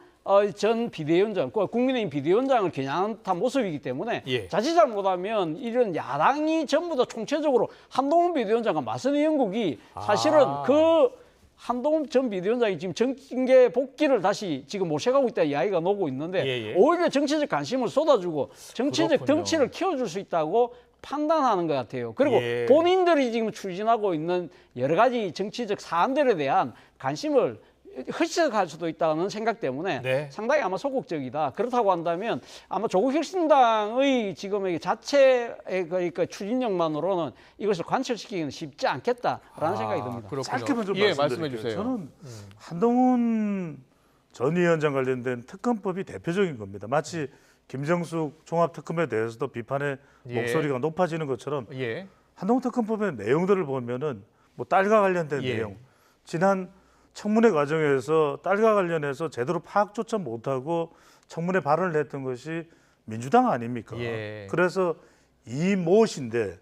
전 비대위원장, 국민의힘 비대위원장을 겨냥한 듯한 모습이기 때문에 자칫 잘못하면 이런 야당이 전부 다 총체적으로 한동훈 비대위원장과 맞서는 형국이 사실은 그 한동훈 전 비대위원장이 지금 정계 복귀를 다시 지금 모셔가고 있다 이야기가 나오고 있는데 오히려 정치적 관심을 쏟아주고 정치적 덩치를 키워줄 수 있다고 판단하는 것 같아요. 그리고 본인들이 지금 추진하고 있는 여러 가지 정치적 사안들에 대한 관심을 흐릿할 수도 있다는 생각 때문에 상당히 아마 소극적이다. 그렇다고 한다면 아마 조국혁신당의 지금의 자체의 그러니까 추진력만으로는 이것을 관철시키기는 쉽지 않겠다라는 생각이 듭니다. 짧게만 좀 말씀해 주세요. 저는 한동훈 전 위원장 관련된 특검법이 대표적인 겁니다. 마치 김정숙 종합특검에 대해서도 비판의 목소리가 높아지는 것처럼 한동훈 특검법의 내용들을 보면은 뭐 딸과 관련된 내용, 지난 청문회 과정에서 딸과 관련해서 제대로 파악조차 못하고 청문회 발언을 했던 것이 민주당 아닙니까? 그래서 이모신데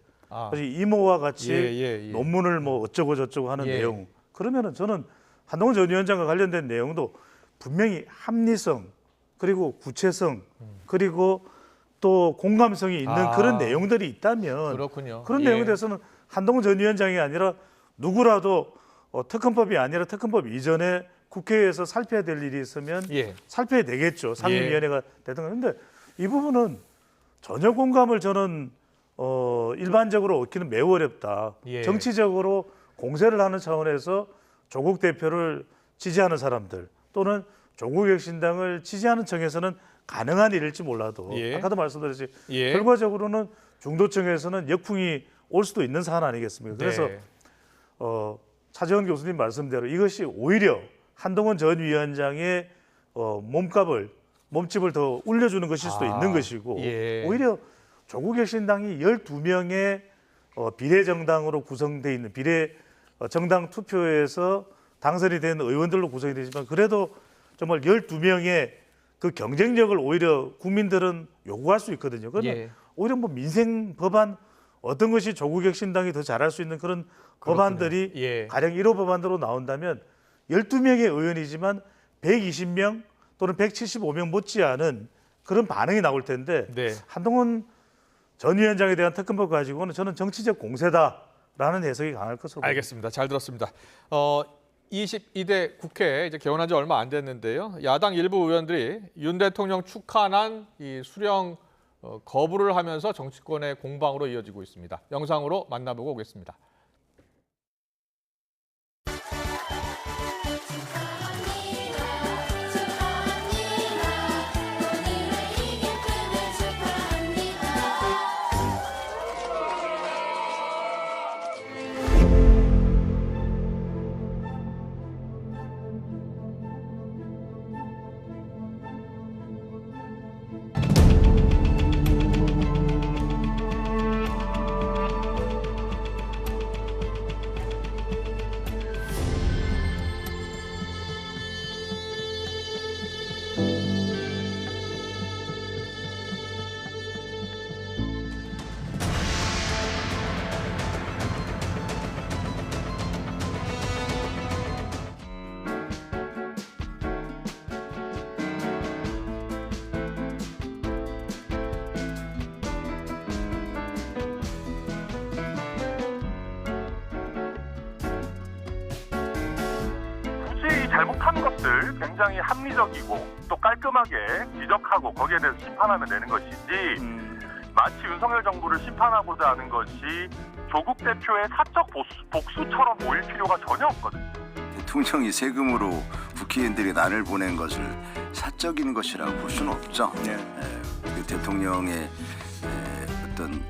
이모와 같이 논문을 뭐 어쩌고 저쩌고 하는 내용. 그러면은 저는 한동훈 전 위원장과 관련된 내용도 분명히 합리성 그리고 구체성 그리고 또 공감성이 있는 그런 내용들이 있다면 그런 내용에 대해서는 한동훈 전 위원장이 아니라 누구라도 특검법이 아니라 특검법 이전에 국회에서 살펴야 될 일이 있으면 살펴야 되겠죠. 상임위원회가 되든 그런데 이 부분은 전혀 공감을 저는 일반적으로 얻기는 매우 어렵다. 정치적으로 공세를 하는 차원에서 조국 대표를 지지하는 사람들 또는 조국혁신당을 지지하는 층에서는 가능한 일일지 몰라도 아까도 말씀드렸지 결과적으로는 중도층에서는 역풍이 올 수도 있는 사안 아니겠습니까? 그래서 차재원 교수님 말씀대로 이것이 오히려 한동훈 전 위원장의 몸집을 더 울려주는 것일 수도 있는 것이고 오히려 조국혁신당이 12명의 비례정당으로 구성되어 있는 비례정당 투표에서 당선이 된 의원들로 구성이 되지만 그래도 정말 12명의 그 경쟁력을 오히려 국민들은 요구할 수 있거든요. 그러면 오히려 뭐 민생 법안 어떤 것이 조국혁신당이 더 잘할 수 있는 그런 법안들이 가령 1호 법안으로 나온다면 12명의 의원이지만 120명 또는 175명 못지않은 그런 반응이 나올 텐데 한동훈 전 위원장에 대한 특검법 가지고는 저는 정치적 공세다라는 해석이 강할 것으로 보입니다. 알겠습니다. 잘 들었습니다. 22대 국회 이제 개원한 지 얼마 안 됐는데요. 야당 일부 의원들이 윤 대통령 축하한 이 수령 거부를 하면서 정치권의 공방으로 이어지고 있습니다. 영상으로 만나보고 오겠습니다. 잘못한 것들 굉장히 합리적이고 또 깔끔하게 지적하고 거기에 대해서 심판하면 되는 것이지 마치 윤석열 정부를 심판하고자 하는 것이 조국 대표의 사적 복수처럼 보일 필요가 전혀 없거든요. 대통령이 세금으로 국회의원들이 난을 보낸 것을 사적인 것이라고 볼 수는 없죠. 그 대통령의 어떤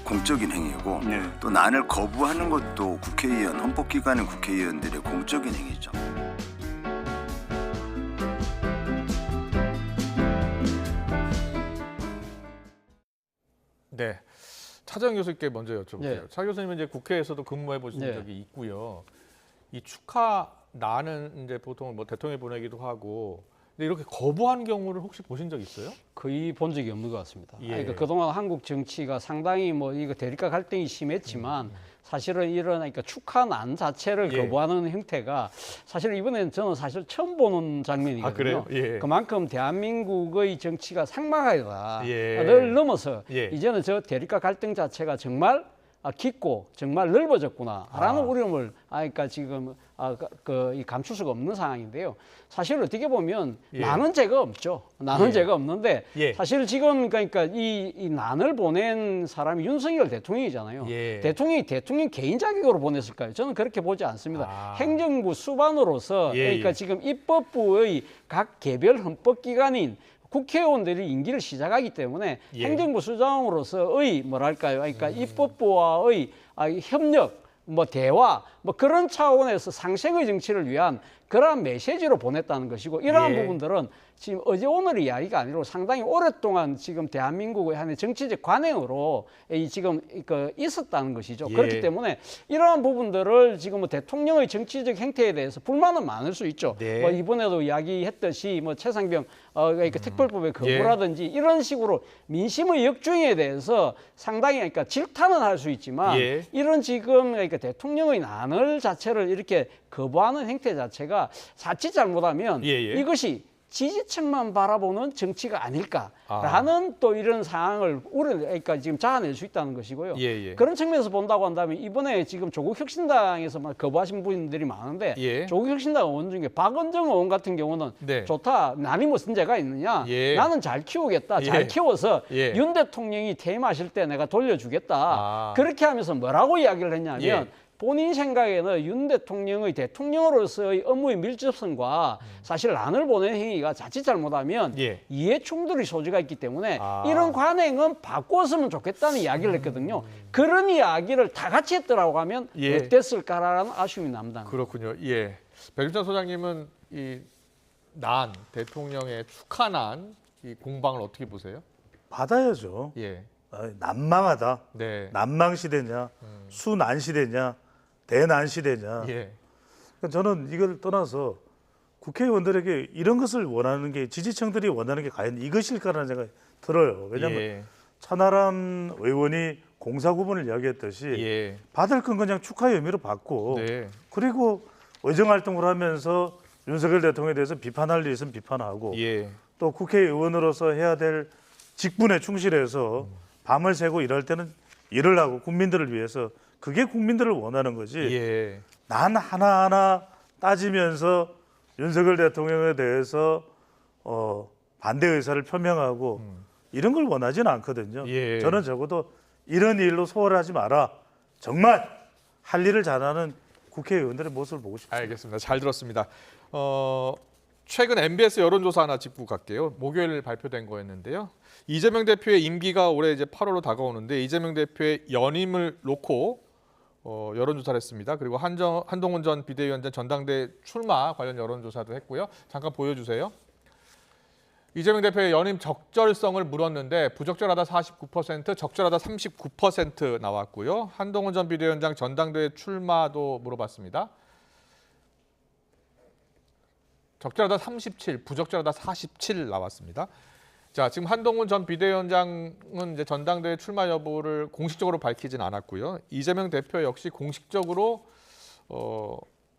공적인 행위고 또 난을 거부하는 것도 국회의원, 헌법기관인 국회의원들의 공적인 행위죠. 네, 차정 교수님께 먼저 여쭤볼게요. 네. 차 교수님은 이제 국회에서도 근무해 보신 네. 적이 있고요. 이 축하란은 이제 보통 대통령이 보내기도 하고, 근데 이렇게 거부하는 경우를 혹시 보신 적 있어요? 거의 본 적이 없는 것 같습니다. 예. 그러니까 그동안 한국 정치가 상당히 이거 대립과 갈등이 심했지만 사실은 이런 그러니까 축하난 자체를 거부하는 형태가 사실 이번에는 저는 사실 처음 보는 장면이거든요. 아, 그래요? 예. 그만큼 대한민국의 정치가 삭막하다. 예. 늘 넘어서 예. 이제는 저 대립과 갈등 자체가 정말 깊고 정말 넓어졌구나라는 우려를 그러니까 지금 이 감출 수가 없는 상황인데요. 사실 어떻게 보면 나는 죄가 없죠. 나는 죄가 없는데 사실 지금 그러니까 이 난을 보낸 사람이 윤석열 대통령이잖아요. 대통령 개인 자격으로 보냈을까요? 저는 그렇게 보지 않습니다. 행정부 수반으로서 그러니까 지금 입법부의 각 개별 헌법기관인 국회의원들이 임기를 시작하기 때문에 행정부 수장으로서의 뭐랄까요? 그러니까 입법부와의 협력, 대화, 그런 차원에서 상생의 정치를 위한 그러한 메시지로 보냈다는 것이고 이러한 부분들은 지금 어제 오늘 이야기가 아니고 상당히 오랫동안 지금 대한민국의 한 정치적 관행으로 지금 있었다는 것이죠. 그렇기 때문에 이러한 부분들을 지금 대통령의 정치적 행태에 대해서 불만은 많을 수 있죠. 이번에도 이야기했듯이 최상병 특별법의 거부라든지 이런 식으로 민심의 역주행에 대해서 상당히 그러니까 질타는 할 수 있지만 이런 지금 대통령의 난을 자체를 이렇게 거부하는 행태 자체가 자칫 잘못하면 이것이 지지층만 바라보는 정치가 아닐까라는 또 이런 상황을 그러니까 지금 자아낼 수 있다는 것이고요. 그런 측면에서 본다고 한다면 이번에 지금 조국 혁신당에서 거부하신 분들이 많은데 조국 혁신당 의원 중에 박은정 의원 같은 경우는 좋다. 남이 무슨 죄가 있느냐. 나는 잘 키우겠다. 잘 키워서 윤 대통령이 퇴임하실 때 내가 돌려주겠다. 그렇게 하면서 뭐라고 이야기를 했냐면 본인 생각에는 윤 대통령의 대통령으로서의 업무의 밀접성과 사실 난을 보낸 행위가 자칫 잘못하면 이해 충돌의 소지가 있기 때문에 이런 관행은 바꿨으면 좋겠다는 이야기를 했거든요. 그런 이야기를 다 같이 했더라고 하면 어땠을까라는 아쉬움이 납니다. 그렇군요. 백윤찬 소장님은 이 난, 대통령의 축하난 이 공방을 어떻게 보세요? 받아야죠. 난망하다. 난망 시대냐, 수난 시대냐, 대난 시대냐. 저는 이걸 떠나서 국회의원들에게 이런 것을 원하는 게 지지층들이 원하는 게 과연 이것일까라는 생각이 들어요. 왜냐하면 천하람 의원이 공사 구분을 이야기했듯이 받을 건 그냥 축하의 의미로 받고 그리고 의정활동을 하면서 윤석열 대통령에 대해서 비판할 일 있으면 비판하고 또 국회의원으로서 해야 될 직분에 충실해서 밤을 새고 일할 때는 일을 하고 국민들을 위해서 그게 국민들을 원하는 거지. 난 하나하나 따지면서 윤석열 대통령에 대해서 반대 의사를 표명하고 이런 걸 원하지는 않거든요. 예. 저는 적어도 이런 일로 소홀하지 마라. 정말 할 일을 잘하는 국회의원들의 모습을 보고 싶습니다. 알겠습니다. 잘 들었습니다. 최근 MBS 여론조사 하나 짚고 갈게요. 목요일 발표된 거였는데요. 이재명 대표의 임기가 올해 이제 8월로 다가오는데 이재명 대표의 연임을 놓고 여론조사를 했습니다. 그리고 한동훈 전 비대위원장 전당대 출마 관련 여론조사도 했고요. 잠깐 보여주세요. 이재명 대표의 연임 적절성을 물었는데 부적절하다 49%, 적절하다 39% 나왔고요. 한동훈 전 비대위원장 전당대회 출마도 물어봤습니다. 적절하다 37, 부적절하다 47 나왔습니다. 자, 지금 한동훈 전 비대위원장은 이제 전당대회 출마 여부를 공식적으로 밝히진 않았고요. 이재명 대표 역시 공식적으로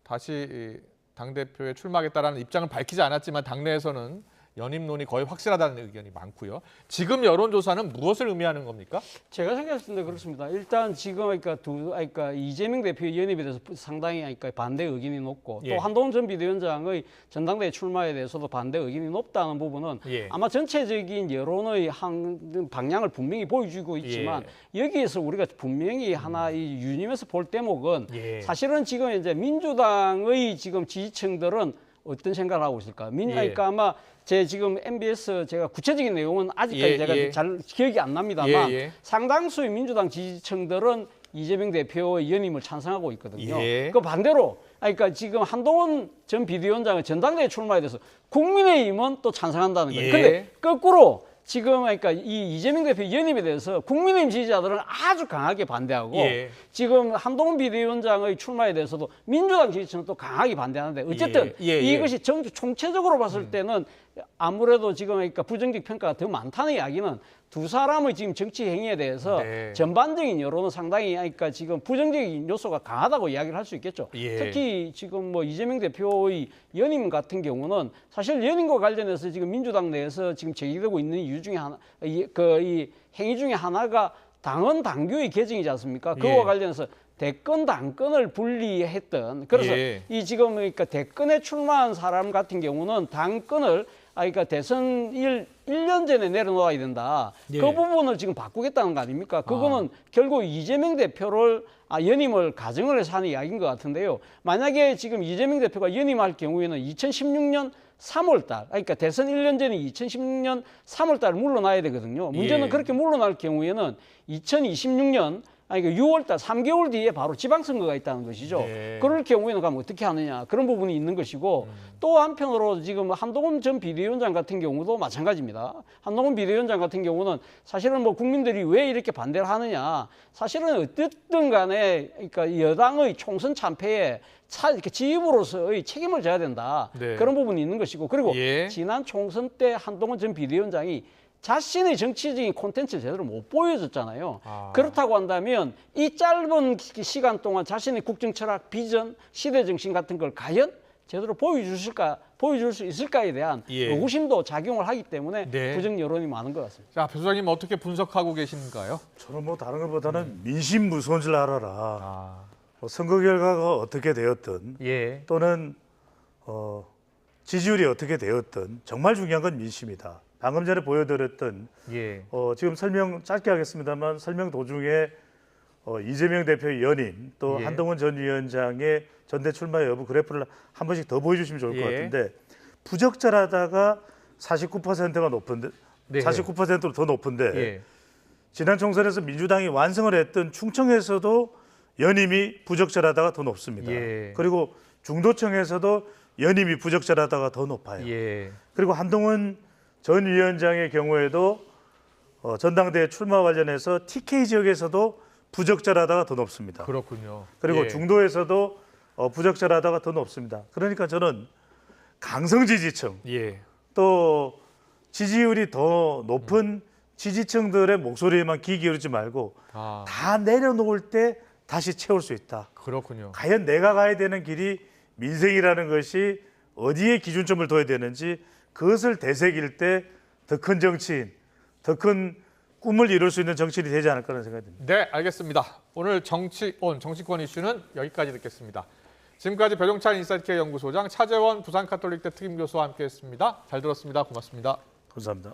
다시 당대표에 출마하겠다라는 입장을 밝히지 않았지만 당내에서는 연임론이 거의 확실하다는 의견이 많고요. 지금 여론조사는 무엇을 의미하는 겁니까? 제가 생각했을 때 그렇습니다. 일단 지금 그러니까 이재명 대표의 연임에 대해서 상당히 반대 의견이 높고 예. 또 한동훈 전 비대위원장의 전당대회 출마에 대해서도 반대 의견이 높다는 부분은 예. 아마 전체적인 여론의 한 방향을 분명히 보여주고 있지만 여기에서 우리가 분명히 하나 이 유념해서 볼 대목은 사실은 지금 이제 민주당의 지금 지지층들은 어떤 생각을 하고 있을까? 그러니까 아마 지금 MBS 제가 구체적인 내용은 아직까지 제가 잘 기억이 안 납니다만 상당수의 민주당 지지층들은 이재명 대표의 연임을 찬성하고 있거든요. 그 반대로 그러니까 지금 한동훈 전 비대위원장의 전당대회 출마에 대해서 국민의힘은 또 찬성한다는 거예요. 그런데 거꾸로 지금 그러니까 이 이재명 대표 연임에 대해서 국민의힘 지지자들은 아주 강하게 반대하고 지금 한동훈 비대위원장의 출마에 대해서도 민주당 지지층은 또 강하게 반대하는데 어쨌든 이것이 총체적으로 봤을 때는 아무래도 지금 그러니까 부정적 평가가 더 많다는 이야기는 두 사람의 지금 정치 행위에 대해서 전반적인 여론은 상당히 그러니까 지금 부정적인 요소가 강하다고 이야기를 할 수 있겠죠. 특히 지금 뭐 이재명 대표의 연임 같은 경우는 사실 연임과 관련해서 지금 민주당 내에서 지금 제기되고 있는 이유 중에 하나, 이 행위 중에 하나가 당헌 당규의 개정이지 않습니까? 그거와 관련해서 대권 당권을 분리했던 그래서 이 지금 그러니까 대권에 출마한 사람 같은 경우는 당권을 그러니까 대선 1년 전에 내려놓아야 된다. 그 부분을 지금 바꾸겠다는 거 아닙니까? 그거는 결국 이재명 대표를 연임을 가정을 해서 하는 이야기인 것 같은데요. 만약에 지금 이재명 대표가 연임할 경우에는 2016년 3월 달, 그러니까 대선 1년 전인 2016년 3월 달에 물러나야 되거든요. 문제는 그렇게 물러날 경우에는 2026년 그러니까 6월 달 3개월 뒤에 바로 지방선거가 있다는 것이죠. 그럴 경우에는 그럼 어떻게 하느냐 그런 부분이 있는 것이고 또 한편으로 지금 한동훈 전 비대위원장 같은 경우도 마찬가지입니다. 한동훈 비대위원장 같은 경우는 사실은 뭐 국민들이 왜 이렇게 반대를 하느냐 사실은 어쨌든 간에 그러니까 여당의 총선 참패에 이렇게 지휘부로서의 책임을 져야 된다. 그런 부분이 있는 것이고 그리고 지난 총선 때 한동훈 전 비대위원장이 자신의 정치적인 콘텐츠를 제대로 못 보여줬잖아요. 그렇다고 한다면 이 짧은 시간 동안 자신의 국정 철학, 비전, 시대 정신 같은 걸 과연 제대로 보여줄 수 있을까에 대한 의구심도 작용을 하기 때문에 부정 여론이 많은 것 같습니다. 자, 배 소장님 어떻게 분석하고 계신가요? 저는 뭐 다른 것보다는 민심 무서운 줄 알아라. 선거 결과가 어떻게 되었든 또는 지지율이 어떻게 되었든 정말 중요한 건 민심이다. 방금 전에 보여드렸던 지금 설명 짧게 하겠습니다만 설명 도중에 이재명 대표의 연임 또 한동훈 전 위원장의 전대 출마 여부 그래프를 한 번씩 더 보여주시면 좋을 것 같은데 부적절하다가 49%가 높은데 49%로 더 높은데 지난 총선에서 민주당이 완성을 했던 충청에서도 연임이 부적절하다가 더 높습니다. 그리고 중도청에서도 연임이 부적절하다가 더 높아요. 그리고 한동훈 전 위원장의 경우에도 전당대회 출마 관련해서 TK 지역에서도 부적절하다가 더 높습니다. 그렇군요. 그리고 중도에서도 부적절하다가 더 높습니다. 그러니까 저는 강성 지지층 또 지지율이 더 높은 지지층들의 목소리에만 귀 기울이지 말고 다 내려놓을 때 다시 채울 수 있다. 그렇군요. 과연 내가 가야 되는 길이 민생이라는 것이 어디에 기준점을 둬야 되는지 그것을 되새길 때 더 큰 정치인, 더 큰 꿈을 이룰 수 있는 정치인이 되지 않을까라는 생각이 듭니다. 네, 알겠습니다. 오늘 정치권 이슈는 여기까지 듣겠습니다. 지금까지 배종찬 인사이트K 연구소장, 차재원 부산카톨릭대 특임교수와 함께했습니다. 잘 들었습니다. 고맙습니다. 감사합니다.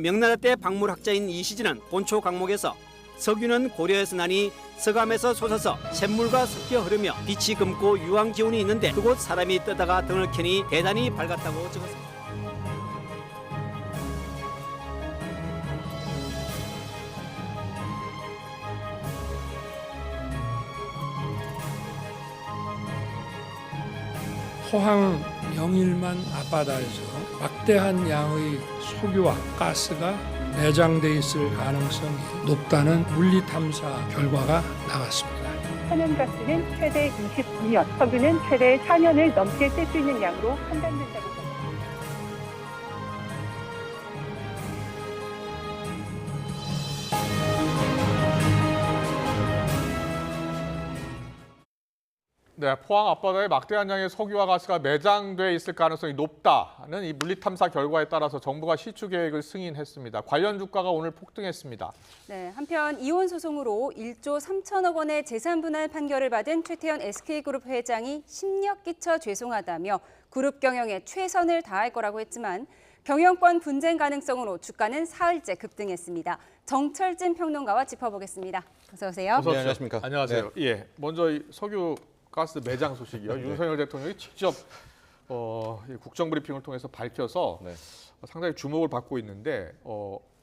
명나라 때 박물학자인 이시진은 본초 강목에서 석유는 고려에서 나니 서감에서 솟아서 샘물과 섞여 흐르며 빛이 검고 유황 기운이 있는데 그곳 사람이 뜨다가 등을 켜니 대단히 밝았다고 적었습니다. 포항 영일만 앞바다에서 막대한 양의 석유와 가스가 내장돼 있을 가능성이 높다는 물리 탐사 결과가 나왔습니다. 천연가스는 최대 29년, 석유는 최대 4년을 넘게 쓸 수 있는 양으로 판단된다고 합니다. 네, 포항 앞바다에 막대한 양의 석유와 가스가 매장돼 있을 가능성이 높다는 이 물리탐사 결과에 따라서 정부가 시추 계획을 승인했습니다. 관련 주가가 오늘 폭등했습니다. 네, 한편 이혼 소송으로 1조 3천억 원의 재산 분할 판결을 받은 최태원 SK그룹 회장이 심력 끼쳐 죄송하다며 그룹 경영에 최선을 다할 거라고 했지만 경영권 분쟁 가능성으로 주가는 사흘째 급등했습니다. 정철진 평론가와 짚어보겠습니다. 어서 오세요. 네, 안녕하십니까? 안녕하세요. 네. 예, 먼저 이 석유 가스 매장 소식이요. 네. 윤석열 대통령이 직접 국정 브리핑을 통해서 밝혀서 상당히 주목을 받고 있는데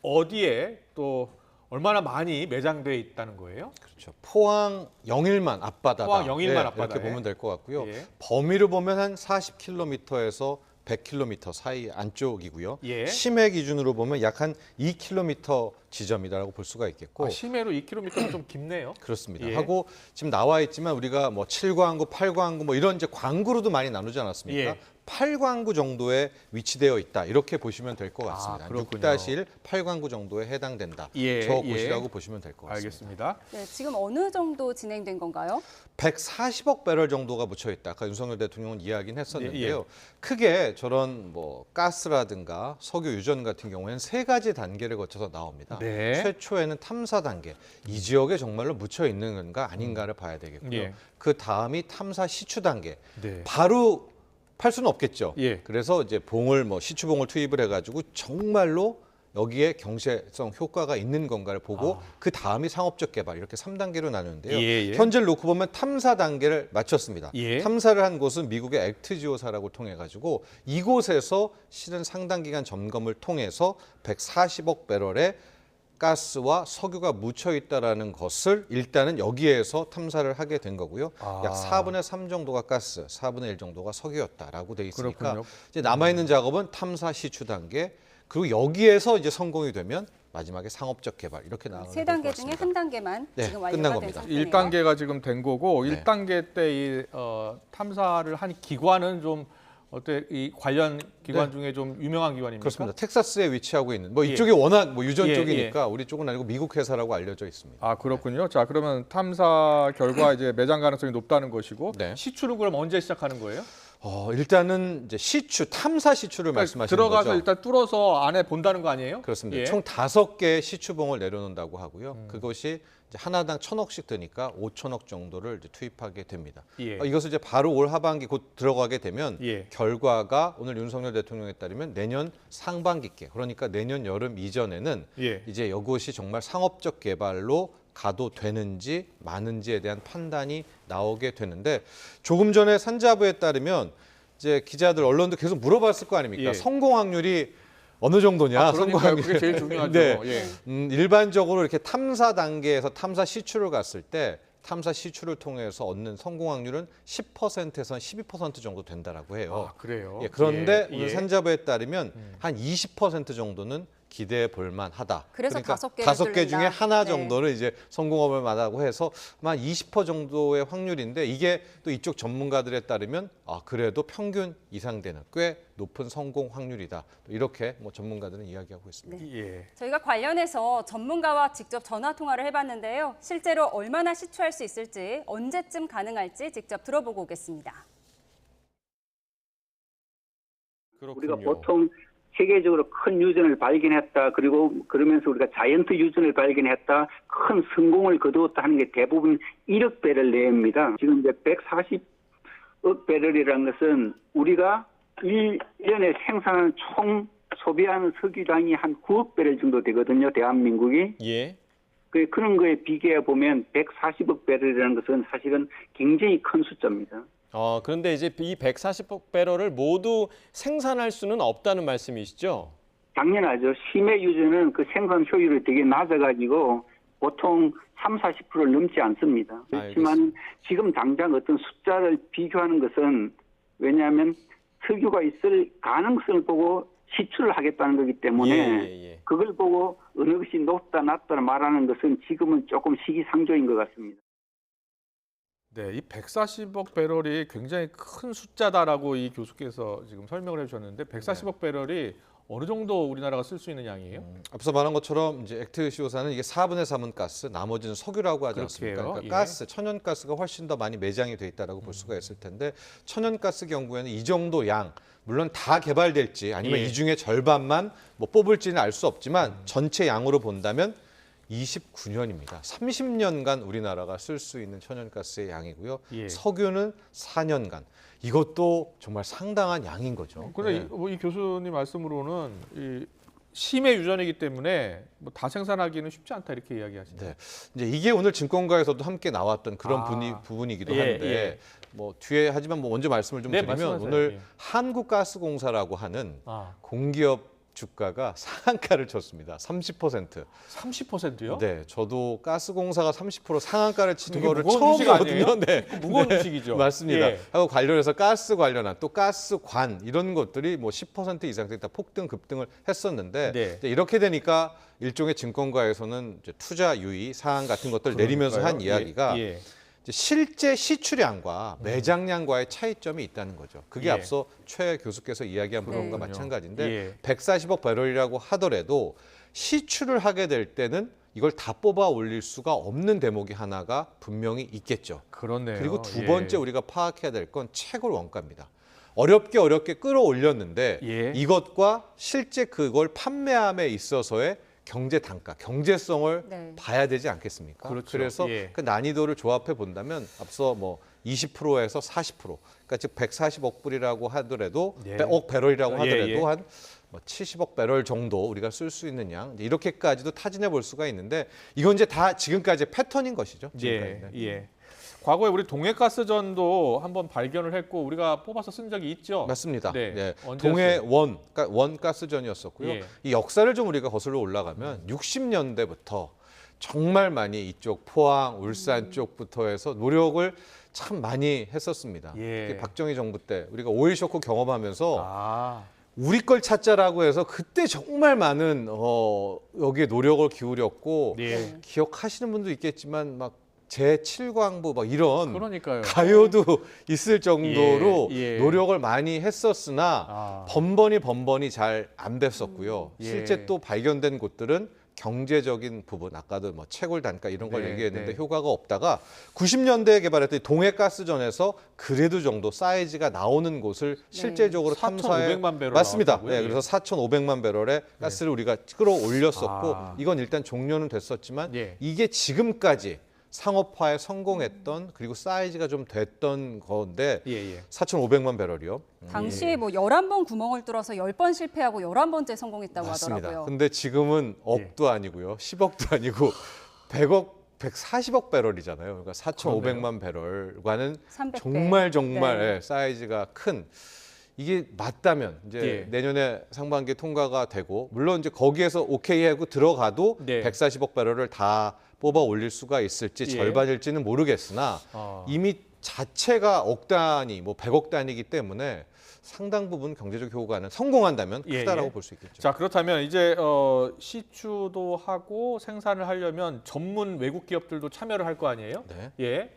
어디에 또 얼마나 많이 매장돼 있다는 거예요? 그렇죠. 포항 영일만 앞바다다. 포항 영일만 앞바다에. 이렇게 보면 될 것 같고요. 예. 범위로 보면 한 40km에서 100km 사이 안쪽이고요. 예. 심해 기준으로 보면 약 한 2km 지점이다라고 볼 수가 있겠고. 심해로 2km는 좀 깊네요. 그렇습니다. 예. 하고 지금 나와 있지만 우리가 뭐 7광구, 8광구 뭐 이런 이제 광구로도 많이 나누지 않았습니까? 예. 8광구 정도에 위치되어 있다. 이렇게 보시면 될 것 같습니다. 그렇군요. 6-1 8광구 정도에 해당된다. 예, 저 예. 곳이라고 보시면 될 것 같습니다. 알겠습니다. 네, 지금 어느 정도 진행된 건가요? 140억 배럴 정도가 묻혀 있다. 아까 윤석열 대통령은 이야기는 했었는데요. 예. 크게 저런 뭐 가스라든가 석유 유전 같은 경우에는 세 가지 단계를 거쳐서 나옵니다. 네. 최초에는 탐사 단계. 이 지역에 정말로 묻혀 있는 건가 아닌가를 봐야 되겠고요. 예. 그 다음이 탐사 시추 단계. 네. 바로 팔 수는 없겠죠. 예. 그래서 이제 봉을 시추봉을 투입을 해가지고 정말로 여기에 경제성 효과가 있는 건가를 보고 그 다음이 상업적 개발 이렇게 3단계로 나누는데요. 예. 현재를 놓고 보면 탐사 단계를 마쳤습니다. 예. 탐사를 한 곳은 미국의 액트지오사라고 통해 가지고 이곳에서 실은 상당 기간 점검을 통해서 140억 배럴의 가스와 석유가 묻혀 있다라는 것을 일단은 여기에서 탐사를 하게 된 거고요. 약 4분의 3 정도가 가스, 4분의 1 정도가 석유였다라고 돼 있으니까 그렇군요. 이제 남아 있는 작업은 탐사 시추 단계 그리고 여기에서 이제 성공이 되면 마지막에 상업적 개발 이렇게 나가는 세 단계 중에 한 단계만 네, 지금 끝난 완료가 된 겁니다. 상태네요. 1단계가 지금 된 거고 네. 1단계 때 이 탐사를 한 기관은 좀 이 관련 기관 네. 중에 좀 유명한 기관입니까? 그렇습니다. 텍사스에 위치하고 있는 뭐 예. 이쪽이 워낙 뭐 유전 예, 쪽이니까 우리 쪽은 아니고 미국 회사라고 알려져 있습니다. 아 그렇군요. 자 그러면 탐사 결과 이제 매장 가능성이 높다는 것이고 네. 시추는 그럼 언제 시작하는 거예요? 일단은 이제 시추, 탐사 시추를 말씀하시는 들어가서 거죠. 일단 뚫어서 안에 본다는 거 아니에요? 그렇습니다. 예. 총 5개의 시추봉을 내려놓는다고 하고요. 그것이 이제 하나당 1,000억씩 드니까 5,000억 정도를 이제 투입하게 됩니다. 예. 이것을 이제 바로 올 하반기 곧 들어가게 되면 예. 결과가 오늘 윤석열 대통령에 따르면 내년 상반기께 그러니까 내년 여름 이전에는 예. 이제 이것이 정말 상업적 개발로 가도 되는지 마는지에 대한 판단이 나오게 되는데 조금 전에 산자부에 따르면 이제 기자들 언론도 계속 물어봤을 거 아닙니까? 예. 성공 확률이 어느 정도냐? 성공 그러니까요. 확률. 그게 제일 중요하죠. 네. 예. 일반적으로 이렇게 탐사 단계에서 탐사 시추를 갔을 때 탐사 시추를 통해서 얻는 성공 확률은 10%에서 12% 정도 된다라고 해요. 아, 그래요? 예, 그런데 예. 오늘 예. 산자부에 따르면 한 20% 정도는 기대해 볼 만하다. 그래서 그러니까 5개를 5개 중에 뚫는다. 하나 네. 정도를 이제 성공할 만하다고 해서 한 20% 정도의 확률인데 이게 또 이쪽 전문가들에 따르면 그래도 평균 이상 되는 꽤 높은 성공 확률이다. 이렇게 뭐 전문가들은 이야기하고 있습니다. 예. 저희가 관련해서 전문가와 직접 전화 통화를 해봤는데요. 실제로 얼마나 시추할 수 있을지, 언제쯤 가능할지 직접 들어보고 오겠습니다. 우리가 보통 세계적으로 큰 유전을 발견했다. 그리고 그러면서 우리가 자이언트 유전을 발견했다. 큰 성공을 거두었다 하는 게 대부분 1억 배럴 내입니다. 지금 이제 140억 배럴이라는 것은 우리가 1년에 생산하는 총 소비하는 석유량이 한 9억 배럴 정도 되거든요. 대한민국이. 예. 그런 거에 비교해 보면 140억 배럴이라는 것은 사실은 굉장히 큰 숫자입니다. 그런데 이제 이 140억 배럴을 모두 생산할 수는 없다는 말씀이시죠? 당연하죠. 심해 유전은 그 생산 효율이 되게 낮아가지고 보통 30-40%를 넘지 않습니다. 그렇지만 지금 당장 어떤 숫자를 비교하는 것은 왜냐하면 석유가 있을 가능성을 보고 시추를 하겠다는 거기 때문에 그걸 보고 어느 것이 높다 낮다 말하는 것은 지금은 조금 시기상조인 것 같습니다. 네, 이 140억 배럴이 굉장히 큰 숫자다라고 이 교수께서 지금 설명을 해주셨는데 140억 배럴이 어느 정도 우리나라가 쓸 수 있는 양이에요? 앞서 말한 것처럼 이제 액트시오사는 이게 4분의 3은 가스, 나머지는 석유라고 하지 않습니까? 그러니까 가스, 천연가스가 훨씬 더 많이 매장이 돼 있다라고 볼 수가 있을 텐데 천연가스 경우에는 이 정도 양, 물론 다 개발될지 아니면 이 중에 절반만 뭐 뽑을지는 알 수 없지만 전체 양으로 본다면 29년입니다. 30년간 우리나라가 쓸 수 있는 천연가스의 양이고요. 석유는 4년간. 이것도 정말 상당한 양인 거죠. 그런데 이 교수님 말씀으로는 이 심해 유전이기 때문에 뭐 다 생산하기는 쉽지 않다 이렇게 이야기하시네요. 이제 이게 오늘 증권가에서도 함께 나왔던 그런 부분이기도 한데 뭐 뒤에 하지만 뭐 먼저 말씀을 좀 드리면 말씀하세요. 오늘 한국가스공사라고 하는 공기업 주가가 상한가를 쳤습니다. 30%. 30%요? 네, 저도 가스공사가 30% 상한가를 친 거를 처음 보거든요. 네, 무거운 주식이죠. 맞습니다. 하고 관련해서 가스 관련한 또 가스관 이런 것들이 뭐 10% 이상씩 다 폭등 급등을 했었는데 이제 이렇게 되니까 일종의 증권가에서는 이제 투자 유의 사항 같은 것들 내리면서 한 이야기가 실제 시추량과 매장량과의 차이점이 있다는 거죠. 그게 앞서 최 교수께서 이야기한 부분과 마찬가지인데 140억 배럴이라고 하더라도 시추를 하게 될 때는 이걸 다 뽑아 올릴 수가 없는 대목이 하나가 분명히 있겠죠. 그렇네요. 그리고 두 번째 우리가 파악해야 될 건 채굴 원가입니다. 어렵게 끌어올렸는데 이것과 실제 그걸 판매함에 있어서의 경제 단가, 경제성을 봐야 되지 않겠습니까? 그래서 그 난이도를 조합해 본다면 앞서 뭐 20%에서 40%, 그러니까 즉 140억 불이라고 하더라도, 억 배럴이라고 하더라도 한 70억 배럴 정도 우리가 쓸 수 있는 양, 이렇게까지도 타진해 볼 수가 있는데 이건 이제 다 지금까지 패턴인 것이죠. 과거에 우리 동해가스전도 한번 발견을 했고 우리가 뽑아서 쓴 적이 있죠. 맞습니다. 동해원, 그러니까 원가스전이었었고요. 이 역사를 좀 우리가 거슬러 올라가면 60년대부터 정말 많이 이쪽 포항, 울산 쪽부터 해서 노력을 참 많이 했었습니다. 박정희 정부 때 우리가 오일 쇼크 경험하면서 우리 걸 찾자라고 해서 그때 정말 많은 여기에 노력을 기울였고 기억하시는 분도 있겠지만 막 제7광부 막 이런 가요도 있을 정도로 노력을 많이 했었으나 번번이 잘 안 됐었고요. 실제 또 발견된 곳들은 경제적인 부분, 아까도 뭐 채굴 단가 이런 걸 얘기했는데 효과가 없다가 90년대에 개발했던 동해가스전에서 그래도 정도 사이즈가 나오는 곳을 실제적으로 탐사해 4,500만 배럴 맞습니다. 나왔다고요? 그래서 4,500만 배럴의 가스를 우리가 끌어올렸었고 이건 일단 종료는 됐었지만 이게 지금까지 상업화에 성공했던 그리고 사이즈가 좀 됐던 건데 4,500만 배럴이요. 당시에 뭐 11번 구멍을 뚫어서 10번 실패하고 11번째 성공했다고 맞습니다. 하더라고요. 근데 지금은 억도 아니고요. 10억도 아니고 100억, 140억 배럴이잖아요. 그러니까 4,500만 배럴과는 300배. 정말 사이즈가 큰 이게 맞다면 이제 내년에 상반기에 통과가 되고 물론 이제 거기에서 오케이 하고 들어가도 140억 배럴을 다 뽑아 올릴 수가 있을지 절반일지는 모르겠으나 이미 자체가 억 단위, 뭐 100억 단위이기 때문에 상당 부분 경제적 효과는 성공한다면 크다라고 볼 수 있겠죠. 자, 그렇다면 이제 시추도 하고 생산을 하려면 전문 외국 기업들도 참여를 할 거 아니에요?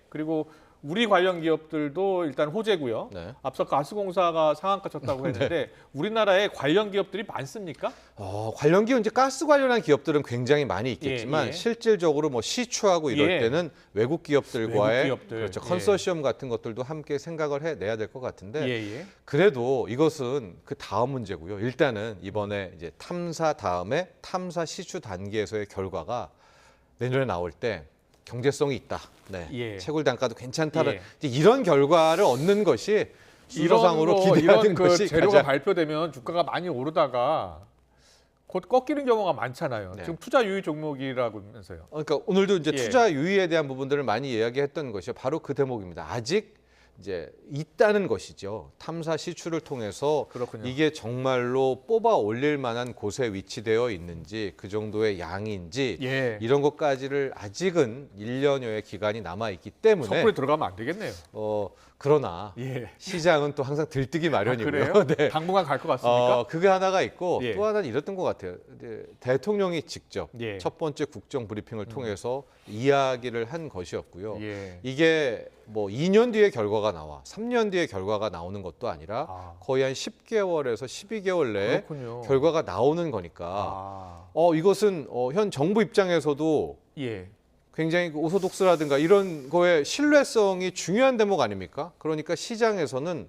그리고 우리 관련 기업들도 일단 호재고요. 앞서 가스공사가 상한가 쳤다고 했는데 우리나라에 관련 기업들이 많습니까? 관련 기업 이제 가스 관련한 기업들은 굉장히 많이 있겠지만 실질적으로 뭐 시추하고 이럴 때는 외국 기업들과의 그렇죠. 컨소시엄 같은 것들도 함께 생각을 해내야 될 것 같은데 그래도 이것은 그 다음 문제고요. 일단은 이번에 이제 탐사 다음에 탐사 시추 단계에서의 결과가 내년에 나올 때 경제성이 있다. 채굴 단가도 괜찮다는 이런 결과를 얻는 것이 순서상으로 기대하는 이런 것이 재료가 발표되면 주가가 많이 오르다가 곧 꺾이는 경우가 많잖아요. 네. 지금 투자 유의 종목이라면서요. 그러니까 오늘도 이제 예. 투자 유의에 대한 부분들을 많이 이야기했던 것이 바로 그 대목입니다. 아직 이제 있다는 것이죠. 탐사 시추를 통해서 그렇군요. 이게 정말로 뽑아 올릴 만한 곳에 위치되어 있는지 그 정도의 양인지 예. 이런 것까지를 아직은 1년여의 기간이 남아 있기 때문에 섣불리 들어가면 안 되겠네요. 그러나 예. 시장은 또 항상 들뜨기 마련이고요. 그래요? 네. 당분간 갈 것 같습니까? 그게 하나가 있고 예. 또 하나는 이랬던 것 같아요. 이제 대통령이 직접 예. 첫 번째 국정 브리핑을 통해서 이야기를 한 것이었고요. 예. 이게 뭐 2년 뒤에 결과가 나와 3년 뒤에 결과가 나오는 것도 아니라 거의 한 10개월에서 12개월 내에 그렇군요. 결과가 나오는 거니까 이것은 현 정부 입장에서도 예. 굉장히 오소독스라든가 이런 거에 신뢰성이 중요한 대목 아닙니까? 그러니까 시장에서는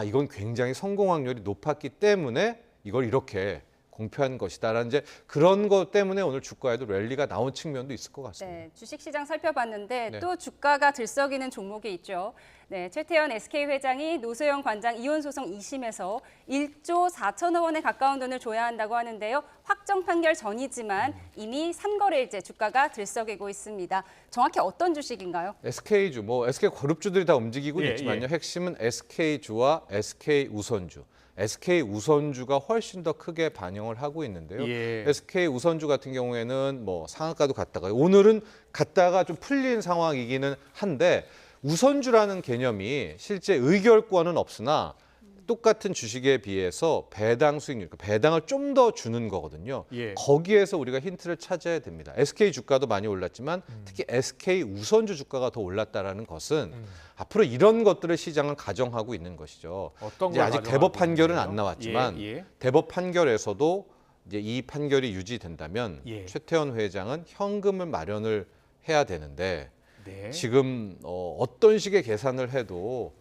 이건 굉장히 성공 확률이 높았기 때문에 이걸 이렇게 공표한 것이다라는 이제 그런 것 때문에 오늘 주가에도 랠리가 나온 측면도 있을 것 같습니다. 네, 주식시장 살펴봤는데 네. 또 주가가 들썩이는 종목이 있죠. 네, 최태원 SK 회장이 노소영 관장 이혼 소송 2심에서 1조 4천억 원에 가까운 돈을 줘야 한다고 하는데요. 확정 판결 전이지만 이미 3거래일째 주가가 들썩이고 있습니다. 정확히 어떤 주식인가요? SK주, SK 그룹주들이 다 움직이고 예, 있지만요. 예. 핵심은 SK주와 SK우선주. SK우선주가 훨씬 더 크게 반영을 하고 있는데요. 예. SK우선주 같은 경우에는 상한가도 갔다가 오늘은 갔다가 좀 풀린 상황이기는 한데 우선주라는 개념이 실제 의결권은 없으나 똑같은 주식에 비해서 배당 수익률, 배당을 좀 더 주는 거거든요. 예. 거기에서 우리가 힌트를 찾아야 됩니다. SK 주가도 많이 올랐지만 특히 SK 우선주 주가가 더 올랐다라는 것은 앞으로 이런 것들을 시장은 가정하고 있는 것이죠. 어떤 이제 걸 아직 가정하고 대법 판결은 있는데요? 안 나왔지만 예, 예. 대법 판결에서도 이제 이 판결이 유지된다면 예. 최태원 회장은 현금을 마련을 해야 되는데 네. 지금 어떤 식의 계산을 해도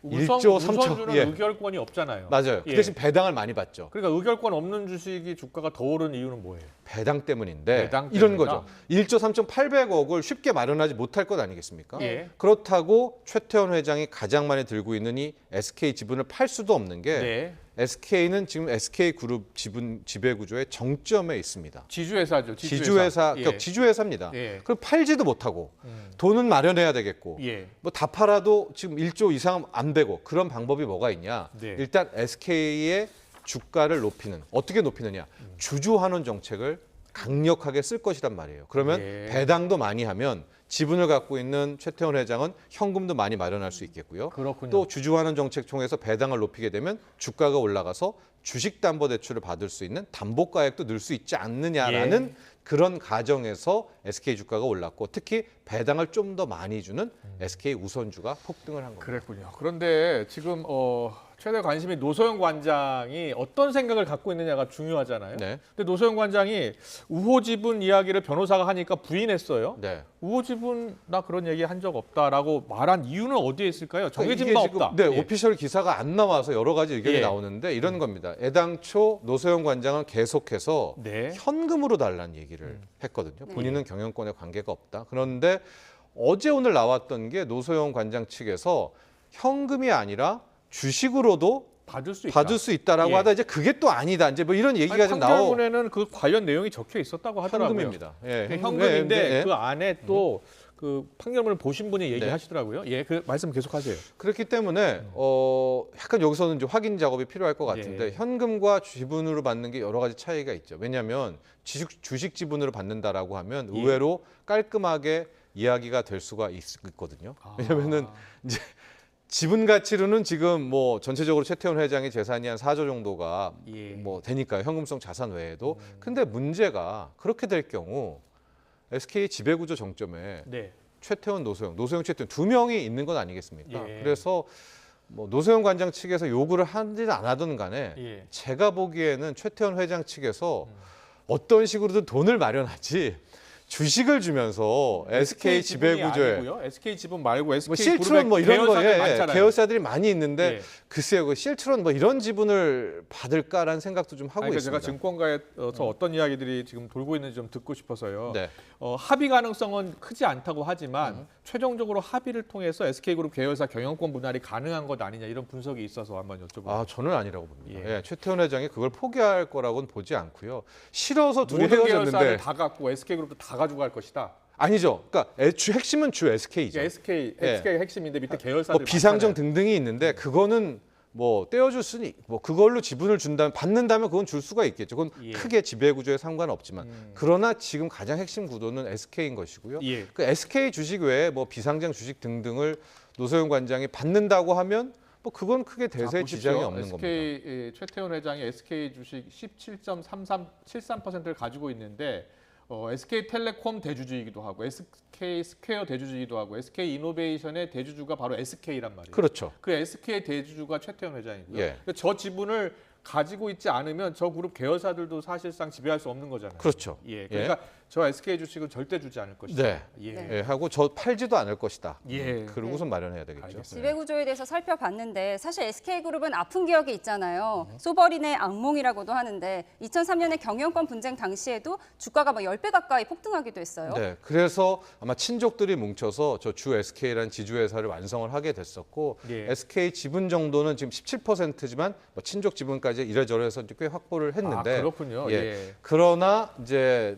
1조 3천 우선주는 의결권이 없잖아요. 맞아요. 그 예. 대신 배당을 많이 받죠. 그러니까 의결권 없는 주식이 주가가 더 오른 이유는 뭐예요? 배당 때문인데 배당 이런 때문이다? 거죠. 1조 3,800억을 쉽게 마련하지 못할 것 아니겠습니까? 예. 그렇다고 최태원 회장이 가장 많이 들고 있는 이 SK 지분을 팔 수도 없는 게 네. SK는 지금 SK그룹 지분 지배 구조의 정점에 있습니다. 지주회사죠. 지주회사, 그러니까 지주회사입니다. 예. 그럼 팔지도 못하고 돈은 마련해야 되겠고 예. 다 팔아도 지금 1조 이상 안 되고 그런 방법이 뭐가 있냐? 네. 일단 SK의 주가를 높이는 어떻게 높이느냐? 주주환원 정책을 강력하게 쓸 것이란 말이에요. 그러면 예. 배당도 많이 하면 지분을 갖고 있는 최태원 회장은 현금도 많이 마련할 수 있겠고요. 그렇군요. 또 주주환원 정책 통해서 배당을 높이게 되면 주가가 올라가서 주식담보대출을 받을 수 있는 담보가액도 늘 수 있지 않느냐라는 그런 가정에서 SK 주가가 올랐고 특히 배당을 좀 더 많이 주는 SK 우선주가 폭등을 한 겁니다. 그랬군요. 그런데 지금 최대 관심이 노소영 관장이 어떤 생각을 갖고 있느냐가 중요하잖아요. 네. 근데 노소영 관장이 우호 지분 이야기를 변호사가 하니까 부인했어요. 네. 우호 지분 나 그런 얘기 한 적 없다라고 말한 이유는 어디에 있을까요? 정해진 바 이게 지금, 없다. 네, 예. 오피셜 기사가 안 나와서 여러 가지 의견이 예. 나오는데 이런 겁니다. 애당초 노소영 관장은 계속해서 네. 현금으로 달라는 얘기를 했거든요. 본인은 경영권에 관계가 없다. 그런데 어제 오늘 나왔던 게 노소영 관장 측에서 현금이 아니라 주식으로도 받을 수 있다라고 예. 하다 이제 그게 또 아니다. 이제 이런 얘기가 좀 나오. 판결문에는 그 관련 내용이 적혀 있었다고 하더라고요. 현금입니다. 예, 현금인데 네, 네. 그 안에 또 그 판결문을 보신 분이 얘기하시더라고요. 예, 그 말씀 계속하세요. 그렇기 때문에 약간 여기서는 이제 확인 작업이 필요할 것 같은데 현금과 지분으로 받는 게 여러 가지 차이가 있죠. 왜냐하면 주식 지분으로 받는다라고 하면 의외로 깔끔하게 이야기가 될 수가 있거든요. 왜냐하면은 이제 지분 가치로는 지금 전체적으로 최태원 회장의 재산이 한 4조 정도가 되니까요. 현금성 자산 외에도. 근데 문제가 그렇게 될 경우 SK 지배구조 정점에 최태원, 노소영, 최태원 두 명이 있는 건 아니겠습니까? 예. 그래서 노소영 관장 측에서 요구를 하든 안 하든 간에 제가 보기에는 최태원 회장 측에서 어떤 식으로든 돈을 마련하지 주식을 주면서 SK 지배구조에 SK 지분 말고 SK 실트론 이런 거에 예, 계열사들이 많이 있는데 글쎄요, 실트론 이런 지분을 받을까라는 생각도 좀 하고 있습니다. 제가 증권가에서 어떤 이야기들이 지금 돌고 있는지 좀 듣고 싶어서요. 네. 합의 가능성은 크지 않다고 하지만 최종적으로 합의를 통해서 SK그룹 계열사 경영권 분할이 가능한 것 아니냐 이런 분석이 있어서 한번 여쭤보겠습니다. 저는 아니라고 봅니다. 예, 최태원 회장이 그걸 포기할 거라고는 보지 않고요. 싫어서 둘이 모든 헤어졌는데 계열사를 다 갖고 SK그룹도 다 가지고 갈 것이다. 아니죠. 그러니까 핵심은 주 SK죠. SK 핵심인데 밑에 계열사들 뭐 비상정 등등이 있는데 그거는 뭐 떼어줄 수는 뭐 그걸로 지분을 준다면 받는다면 그건 줄 수가 있겠죠. 그건 크게 지배 구조에 상관없지만 그러나 지금 가장 핵심 구도는 SK인 것이고요. 그 SK 주식 외에 뭐 비상장 주식 등등을 노소영 관장이 받는다고 하면 뭐 그건 크게 대세에 지장이 없는 SK, 겁니다. 최태원 회장이 SK 주식 17.73%를 가지고 있는데 SK텔레콤 대주주이기도 하고 SK스퀘어 대주주이기도 하고 SK이노베이션의 대주주가 바로 SK란 말이에요. 그렇죠. 그 SK의 대주주가 최태원 회장이고요. 예. 저 지분을 가지고 있지 않으면 저 그룹 계열사들도 사실상 지배할 수 없는 거잖아요. 그렇죠. 예. 그러니까 저 SK 주식은 절대 주지 않을 것이다. 네. 예. 하고 저 팔지도 않을 것이다. 예. 그러고선 마련해야 되겠죠. 지배 구조에 대해서 살펴봤는데 사실 SK그룹은 아픈 기억이 있잖아요. 소버린의 악몽이라고도 하는데 2003년에 경영권 분쟁 당시에도 주가가 막 10배 가까이 폭등하기도 했어요. 네, 그래서 아마 친족들이 뭉쳐서 저 주 SK라는 지주회사를 완성을 하게 됐었고 SK 지분 정도는 지금 17%지만 뭐 친족 지분까지 이래저래 해서 꽤 확보를 했는데 그렇군요. 그러나 이제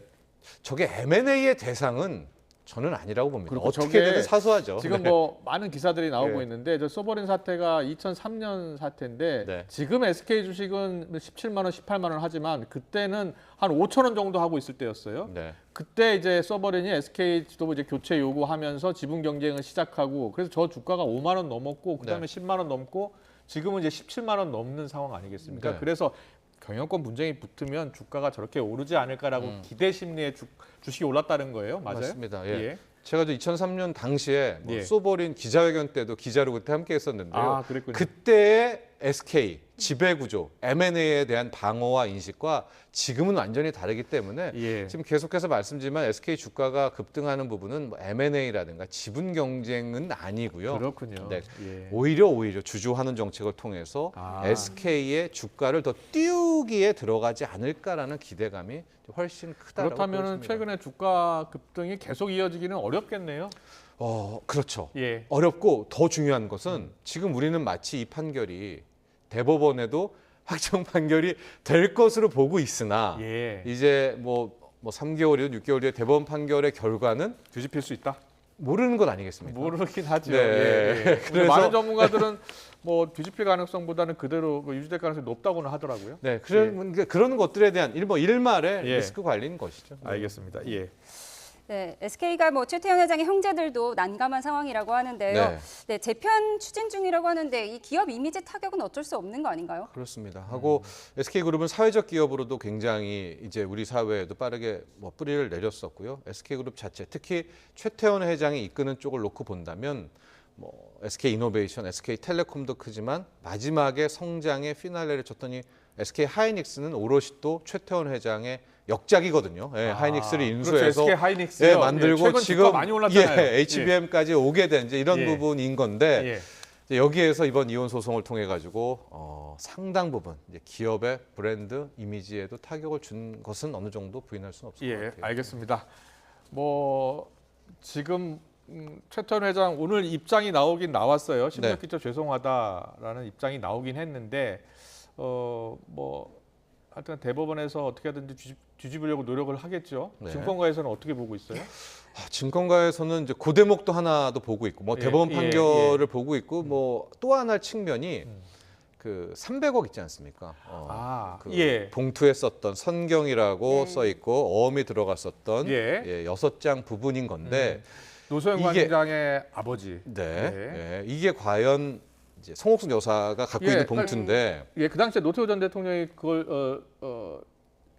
저게 M&A의 대상은 저는 아니라고 봅니다. 어떻게든 사소하죠. 지금 뭐 많은 기사들이 나오고 있는데 저 소버린 사태가 2003년 사태인데 지금 SK 주식은 17만 원, 18만 원 하지만 그때는 한 5천 원 정도 하고 있을 때였어요. 그때 이제 소버린이 SK 지도부 이제 교체 요구하면서 지분 경쟁을 시작하고 그래서 저 주가가 5만 원 넘었고 그다음에 10만 원 넘고 지금은 이제 17만 원 넘는 상황 아니겠습니까? 그래서 경영권 분쟁이 붙으면 주가가 저렇게 오르지 않을까라고 기대 심리에 주식이 올랐다는 거예요. 맞아요? 맞습니다. 제가 2003년 당시에 뭐 소버린 기자회견 때도 기자로 그때 함께 했었는데요. 그때의 SK 지배구조, M&A에 대한 방어와 인식과 지금은 완전히 다르기 때문에 지금 계속해서 말씀드리지만 SK 주가가 급등하는 부분은 뭐 M&A라든가 지분 경쟁은 아니고요. 그렇군요. 오히려 주주환원 정책을 통해서 SK의 주가를 더 띄우기에 들어가지 않을까라는 기대감이 훨씬 크다라고 그렇다면 보여집니다. 최근에 주가 급등이 계속 이어지기는 어렵겠네요. 그렇죠. 어렵고 더 중요한 것은 지금 우리는 마치 이 판결이 대법원에도 확정 판결이 될 것으로 보고 있으나 이제 뭐 3개월이든 6개월 뒤에 대법원 판결의 결과는 뒤집힐 수 있다. 모르는 것 아니겠습니까? 모르긴 하죠. 그래서 많은 전문가들은 뭐 뒤집힐 가능성보다는 그대로 유지될 가능성이 높다고는 하더라고요. 그런 것들에 대한 일말의 리스크 관리인 것이죠. 알겠습니다. 네, SK가 뭐 최태원 회장의 형제들도 난감한 상황이라고 하는데요. 재편 추진 중이라고 하는데 이 기업 이미지 타격은 어쩔 수 없는 거 아닌가요? 그렇습니다. 하고 SK그룹은 사회적 기업으로도 굉장히 이제 우리 사회에도 빠르게 뭐 뿌리를 내렸었고요. SK그룹 자체, 특히 최태원 회장이 이끄는 쪽을 놓고 본다면 뭐 SK이노베이션, SK텔레콤도 크지만 마지막에 성장의 피날레를 쳤더니 SK하이닉스는 오롯이 또 최태원 회장의 역작이거든요. 하이닉스를 인수해서 만들고 지금 많이 올랐잖아요. HBM까지 오게 된 이제 이런 부분인 건데 여기에서 이번 이혼 소송을 통해 가지고 상당 부분 이제 기업의 브랜드 이미지에도 타격을 준 것은 어느 정도 부인할 수는 없을 것 같아요. 알겠습니다. 뭐 지금 최태원 회장 오늘 입장이 나오긴 나왔어요. 심각히좀 죄송하다라는 입장이 나오긴 했는데 뭐 하여튼 대법원에서 어떻게든지 뒤집으려고 노력을 하겠죠. 증권가에서는 어떻게 보고 있어요? 증권가에서는 이제 그 대목도 하나도 보고 있고, 뭐 대법원 판결을 보고 있고, 뭐 또 하나 측면이 그 300억 있지 않습니까? 봉투에 썼던 선경이라고 써 있고 어음이 들어갔었던 6장 부분인 건데 노소영 관장의 아버지. 이게 과연 이제 송옥순 여사가 갖고 있는 봉투인데, 그 당시에 노태우 전 대통령이 그걸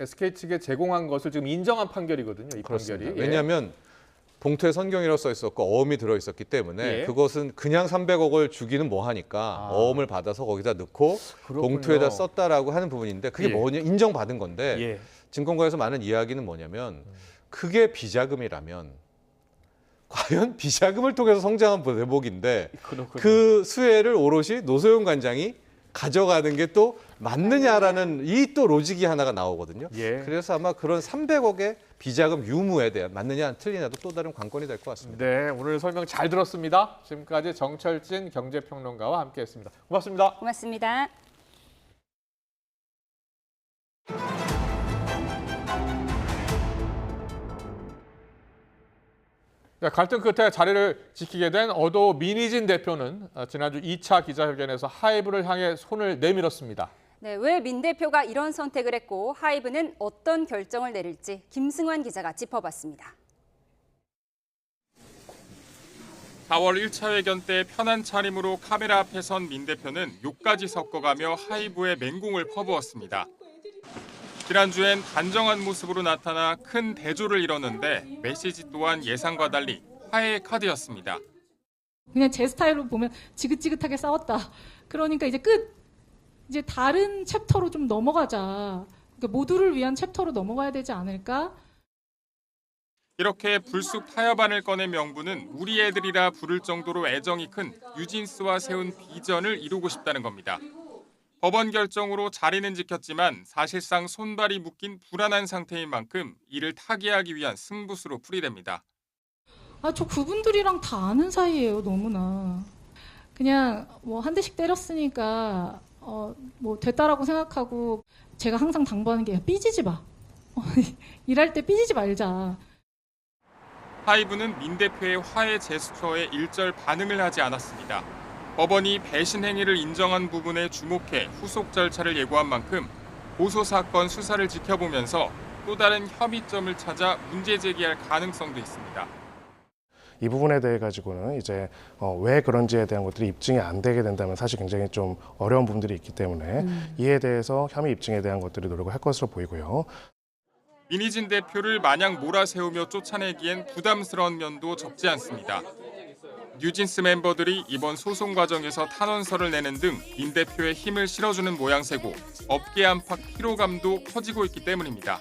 SK 측에 제공한 것을 지금 인정한 판결이거든요. 이 판결이. 왜냐하면 봉투에 선경이라고 써 있었고 어음이 들어 있었기 때문에 그것은 그냥 300억을 주기는 뭐하니까 어음을 받아서 거기다 넣고 봉투에다 썼다라고 하는 부분인데 그게 뭐냐 인정받은 건데 증권가에서 많은 이야기는 뭐냐면 그게 비자금이라면 과연 비자금을 통해서 성장한 대목인데 그 수혜를 오롯이 노소영 관장이 가져가는 게 또 맞느냐라는 이 또 로직이 하나가 나오거든요. 예. 그래서 아마 그런 300억의 비자금 유무에 대한 맞느냐 틀리냐도 또 다른 관건이 될 것 같습니다. 네, 오늘 설명 잘 들었습니다. 지금까지 정철진 경제평론가와 함께했습니다. 고맙습니다. 고맙습니다. 갈등 끝에 자리를 지키게 된 어도 민희진 대표는 지난주 2차 기자회견에서 하이브를 향해 손을 내밀었습니다. 네, 왜 민 대표가 이런 선택을 했고 하이브는 어떤 결정을 내릴지 김승환 기자가 짚어봤습니다. 4월 1차 회견 때 편한 차림으로 카메라 앞에 선 민 대표는 욕까지 섞어가며 하이브의 맹공을 퍼부었습니다. 지난주엔 단정한 모습으로 나타나 큰 대조를 이뤘는데 메시지 또한 예상과 달리 화해의 카드였습니다. 그냥 제 스타일로 보면 지긋지긋하게 싸웠다. 그러니까 이제 끝. 이제 다른 챕터로 좀 넘어가자. 그러니까 모두를 위한 챕터로 넘어가야 되지 않을까? 이렇게 불쑥 타협안을 꺼낸 명분은 우리 애들이라 부를 정도로 애정이 큰 뉴진스와 세운 비전을 이루고 싶다는 겁니다. 법원 결정으로 자리는 지켰지만 사실상 손발이 묶인 불안한 상태인 만큼 이를 타개하기 위한 승부수로 풀이됩니다. 저 그분들이랑 다 아는 사이예요, 너무나. 그냥 뭐 한 대씩 때렸으니까 뭐 됐다라고 생각하고 제가 항상 당부하는 게 삐지지 마. 일할 때 삐지지 말자. 하이브는 민 대표의 화해 제스처에 일절 반응을 하지 않았습니다. 법원이 배신 행위를 인정한 부분에 주목해 후속 절차를 예고한 만큼 고소 사건 수사를 지켜보면서 또 다른 협의점을 찾아 문제 제기할 가능성도 있습니다. 이 부분에 대해 가지고는 이제 왜 그런지에 대한 것들이 입증이 안 되게 된다면 사실 굉장히 좀 어려운 부분들이 있기 때문에 이에 대해서 혐의 입증에 대한 것들이 노력을 할 것으로 보이고요. 민희진 대표를 마냥 몰아세우며 쫓아내기엔 부담스러운 면도 적지 않습니다. 뉴진스 멤버들이 이번 소송 과정에서 탄원서를 내는 등 민 대표의 힘을 실어주는 모양새고 업계 안팎 피로감도 커지고 있기 때문입니다.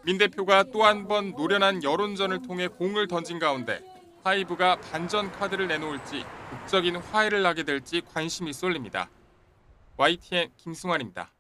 민 대표가 또 한 번 노련한 여론전을 통해 공을 던진 가운데 하이브가 반전 카드를 내놓을지 극적인 화해를 하게 될지 관심이 쏠립니다. YTN 김승환입니다.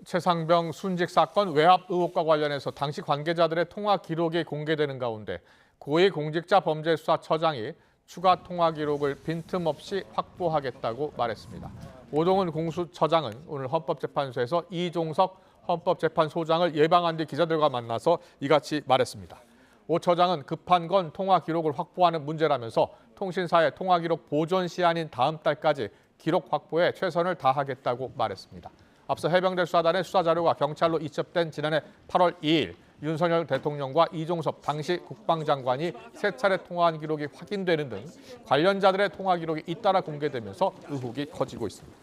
최상병 순직 사건 외압 의혹과 관련해서 당시 관계자들의 통화 기록이 공개되는 가운데 고위공직자범죄수사처장이 추가 통화 기록을 빈틈없이 확보하겠다고 말했습니다. 오동훈 공수처장은 오늘 헌법재판소에서 이종석 헌법재판소장을 예방한 뒤 기자들과 만나서 이같이 말했습니다. 오 처장은 급한 건 통화 기록을 확보하는 문제라면서 통신사의 통화 기록 보존 시한인 다음 달까지 기록 확보에 최선을 다하겠다고 말했습니다. 앞서 해병대 수사단의 수사 자료가 경찰로 이첩된 지난해 8월 2일 윤석열 대통령과 이종섭 당시 국방장관이 3차례 통화한 기록이 확인되는 등 관련자들의 통화 기록이 잇따라 공개되면서 의혹이 커지고 있습니다.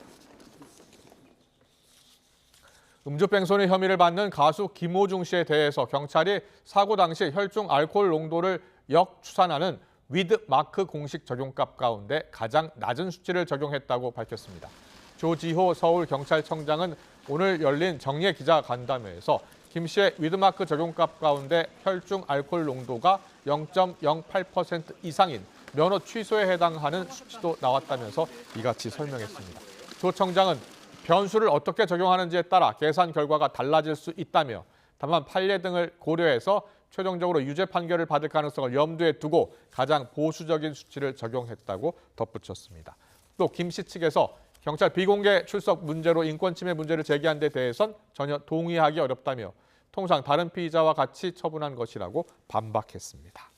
음주뺑소니 혐의를 받는 가수 김호중 씨에 대해서 경찰이 사고 당시 혈중 알코올 농도를 역추산하는 위드 마크 공식 적용값 가운데 가장 낮은 수치를 적용했다고 밝혔습니다. 조지호 서울경찰청장은 오늘 열린 정례 기자간담회에서 김 씨의 위드마크 적용값 가운데 혈중 알코올 농도가 0.08% 이상인 면허 취소에 해당하는 수치도 나왔다면서 이같이 설명했습니다. 조 청장은 변수를 어떻게 적용하는지에 따라 계산 결과가 달라질 수 있다며 다만 판례 등을 고려해서 최종적으로 유죄 판결을 받을 가능성을 염두에 두고 가장 보수적인 수치를 적용했다고 덧붙였습니다. 또 김 씨 측에서 경찰 비공개 출석 문제로 인권침해 문제를 제기한 데 대해선 전혀 동의하기 어렵다며 통상 다른 피의자와 같이 처분한 것이라고 반박했습니다.